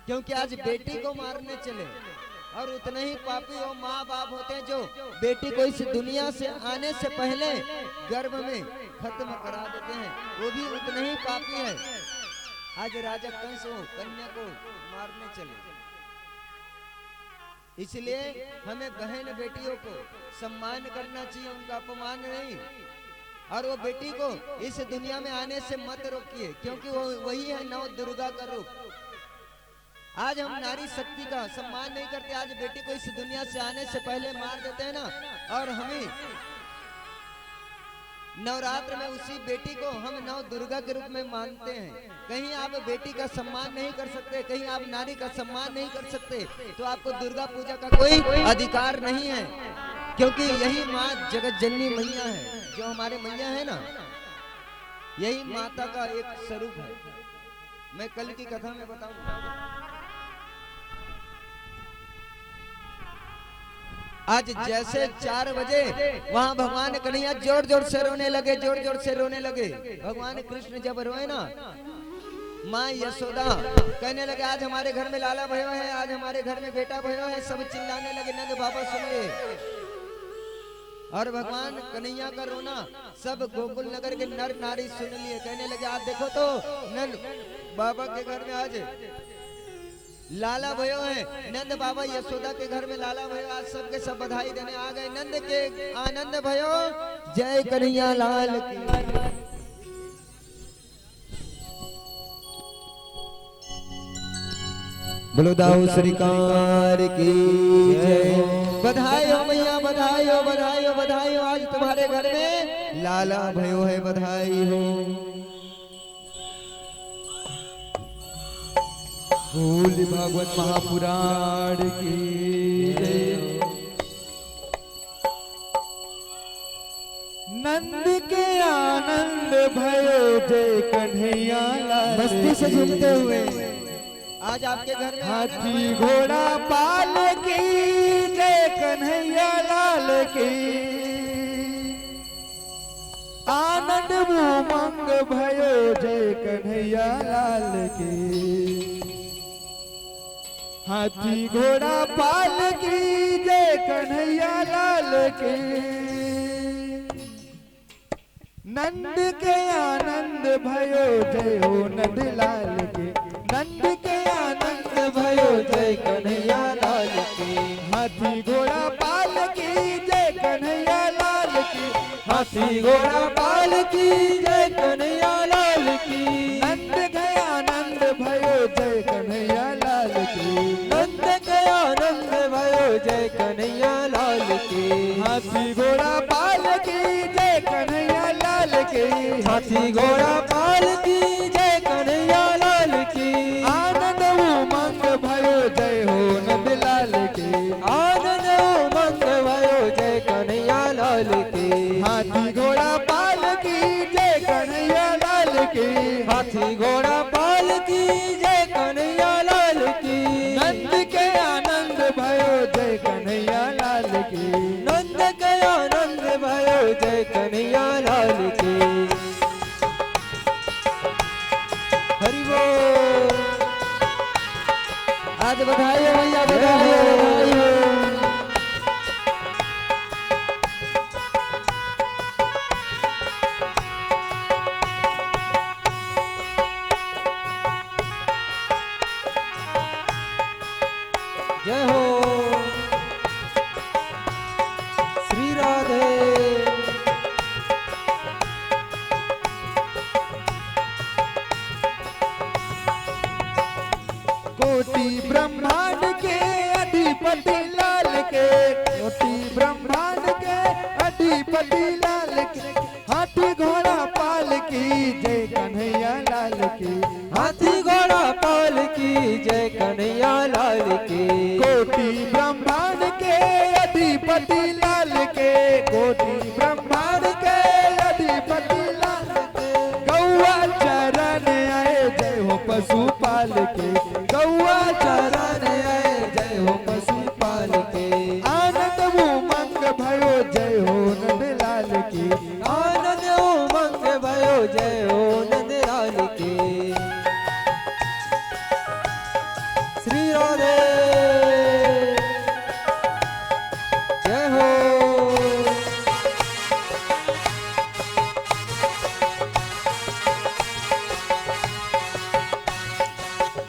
क्योंकि आज बेटी को मारने चले और उतने ही पापी वो माँ बाप होते हैं जो बेटी को इस दुनिया से आने से पहले गर्भ में खत्म करा देते हैं वो भी उतने ही पापी है। आज राजा कंस कन्या को मारने चले। इसलिए हमें बहन बेटियों को सम्मान करना चाहिए उनका अपमान नहीं। और वो बेटी को इस दुनिया में आने से मत रोकिए क्योंकि वो वही है नव दुर्गा का रूप। आज हम नारी शक्ति का सम्मान नहीं करते। आज बेटी को इस दुनिया से आने से पहले मार देते हैं ना और हमें नवरात्र में उसी बेटी को हम नव दुर्गा के रूप में मानते हैं। कहीं आप बेटी का सम्मान नहीं कर सकते कहीं आप नारी का सम्मान नहीं कर सकते तो आपको दुर्गा पूजा का कोई अधिकार नहीं है क्योंकि यही माँ जगत जननी मैया है। जो हमारे मैया है ना यही माता का एक स्वरूप है। मैं कल की कथा में बताऊंगा। आज जैसे 4 बजे वहां भगवान कन्हैया जोर जोर से रोने लगे जोर जोर से रोने लगे। भगवान कृष्ण जब रोए ना माँ यशोदा कहने लगे आज हमारे घर में लाला भयो है आज हमारे घर में बेटा भयो है। सब चिल्लाने लगे नंद बाबा सुन ले। और भगवान कन्हैया का रोना सब गोकुल नगर के नर नारी सुन लिए। कहने लगे आज देखो तो नंद बाबा के घर में आज लाला भयो है नंद बाबा यशोदा के घर में लाला भयो आज सबके सब बधाई देने आ गए नंद के आनंद भयो जय कन्हैया लाल की। बोलो दाऊ सरकार की जय। बधाई हो भैया बधाई हो बधाई हो बधाई हो आज तुम्हारे घर में लाला भयो है बधाई हो। बोल भागवत महापुराण की जय। नंद के आनंद भयो जय कन्हैया लाल। मस्ती से झूमते हुए आज आपके घर में हाथी घोड़ा पाल की जय कन्हैया लाल की। आनंद उमंग भयो जय कन्हैया लाल की। हाथी घोड़ा पाल की जय कन्हैया लाल की। नंद के आनंद भयो जय हो नंद लाल के। नंद के आनंद भयो जय कन्हैया लाल की। हाथी घोड़ा पाल की जय कन्हैया लाल की। हाथी घोड़ा पाल की जय कन्हैया लाल की। नंद के आनंद भयो जय कन्हैया लाल की। नंद के आनंद भयो जय कन्हैया लाल की। हाथी घोड़ा पाल की जय कन्हैया लाल की। हाथी घोड़ा पाल की जय कन्हैया लाल की। आनंद उमंग भयो जय हो नंद लाल की। आनंद उमंग भयो जय कन्हैया लाल की। हाथी घोड़ा पाल की जय कन्हैया लाल की। हाथी घोड़ा पाल की जय कन्हैया लाल की। नंद के आनंद भयो जय कन्हैया लाल की। नंद के आनंद भयो जय कन्हैया लाल की। हरि बोल। आज बधाई हो भैया बधाई हो बधाई हो। जय हो श्री राधे। कोटि ब्रह्मांड के अधिपति लाल के। कोटि ब्रह्मांड के अधिपति लाल के। हाथी घोड़ा पाल की जय कन्हैया लाल की। हाथी घोड़ा पाल की जय कन्हैया लाल की। कोटि ब्रह्मांड के अधिपति लाल के। कोटि ब्रह्मांड के अधिपति लाल के। गौआ चरण आए जय हो पशुपाल के। गौआ चरण आए जय हो पशुपाल के। आनंद उमंग भयो जय हो नंद लाल की। आनंद उमंग भयो जय हो नंद लाल की। श्री राधे जय हो।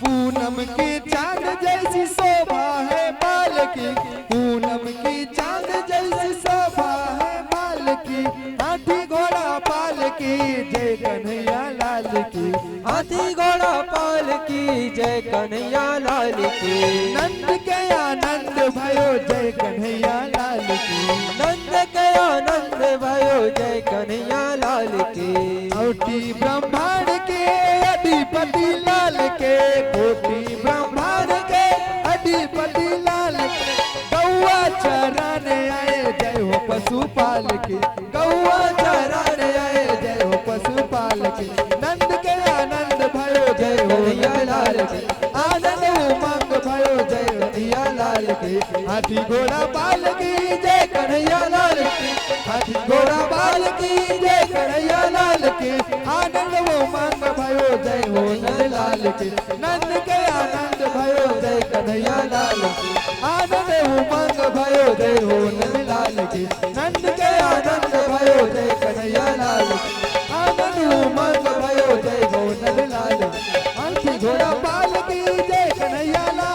पूनम की चांद जैसी शोभा है बाल की। पूनम की चांद जैसी शोभा है बाल की। हाथी घोड़ा पाल की जय कन्हैया लाल की। हाथी घोड़ा पाल की जय कन्हैया लाल की। नंद के आनंद भयो जय कन्हैया लाल की। नंद के आनंद भयो जय कन्हैया लाल की। कोटि ब्रह्मांड के अधिपति लाल के। कोटि ब्रह्मांड के अधिपति लाल के। गौआ चरण आए जय हो पशुपाल की। गौआ चरण आए जय हो पशुपाल की। नंद के आनंद भयो जय हो कन्हैया लाल की। आनंद उमंग भयो जय कन्हैया लाल की। हाथी घोड़ा पाल की जय कन्हैया लाल की। हाथी घोड़ा पाल की जय कन्हैया लाल की। आनंद उमंग भयो जय हो नंद लाल की। नंद के आनंद भयो जय कन्हैया लाल की। आनंद उमंग भयो जय हो नंद लाल की। नंद के आनंद भयो जय कन्हैया लाल की। आनंद उमंग भयो जय हो नंद लाल की। हाथी घोड़ा पाल की जय कन्हैया लाल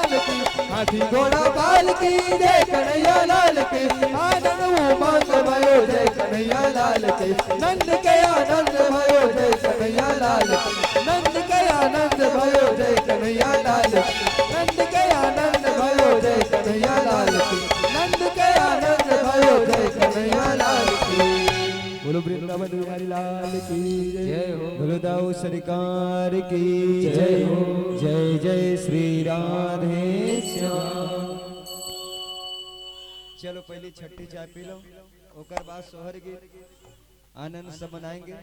हाथी घोड़ा बाल की जय कन्हैया लाल की आनंद उमंग भयो जय कन्हैया लाल की नंद के आनंद भयो जय कन्हैया लाल की नंद के आनंद भयो जय कन्हैया लाल की नंद के आनंद भयो जय कन्हैया लाल की नंद के आनंद भयो जय कन्हैया लाल की बोलो वृंदावन बिहारी लाल की जय हो। बोलो दाऊ सरकार की जय हो। जय जय श्री राधे श्याम। चलो पहले छठी चाय पी लो, ओकर बाद सोहर गीत आनंद से मनाएंगे।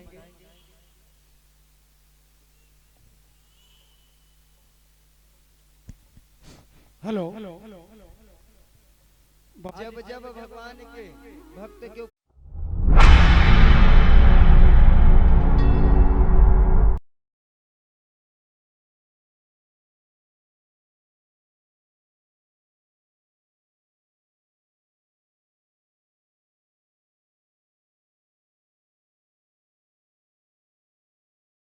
हेलो जब जब भगवान के भक्त के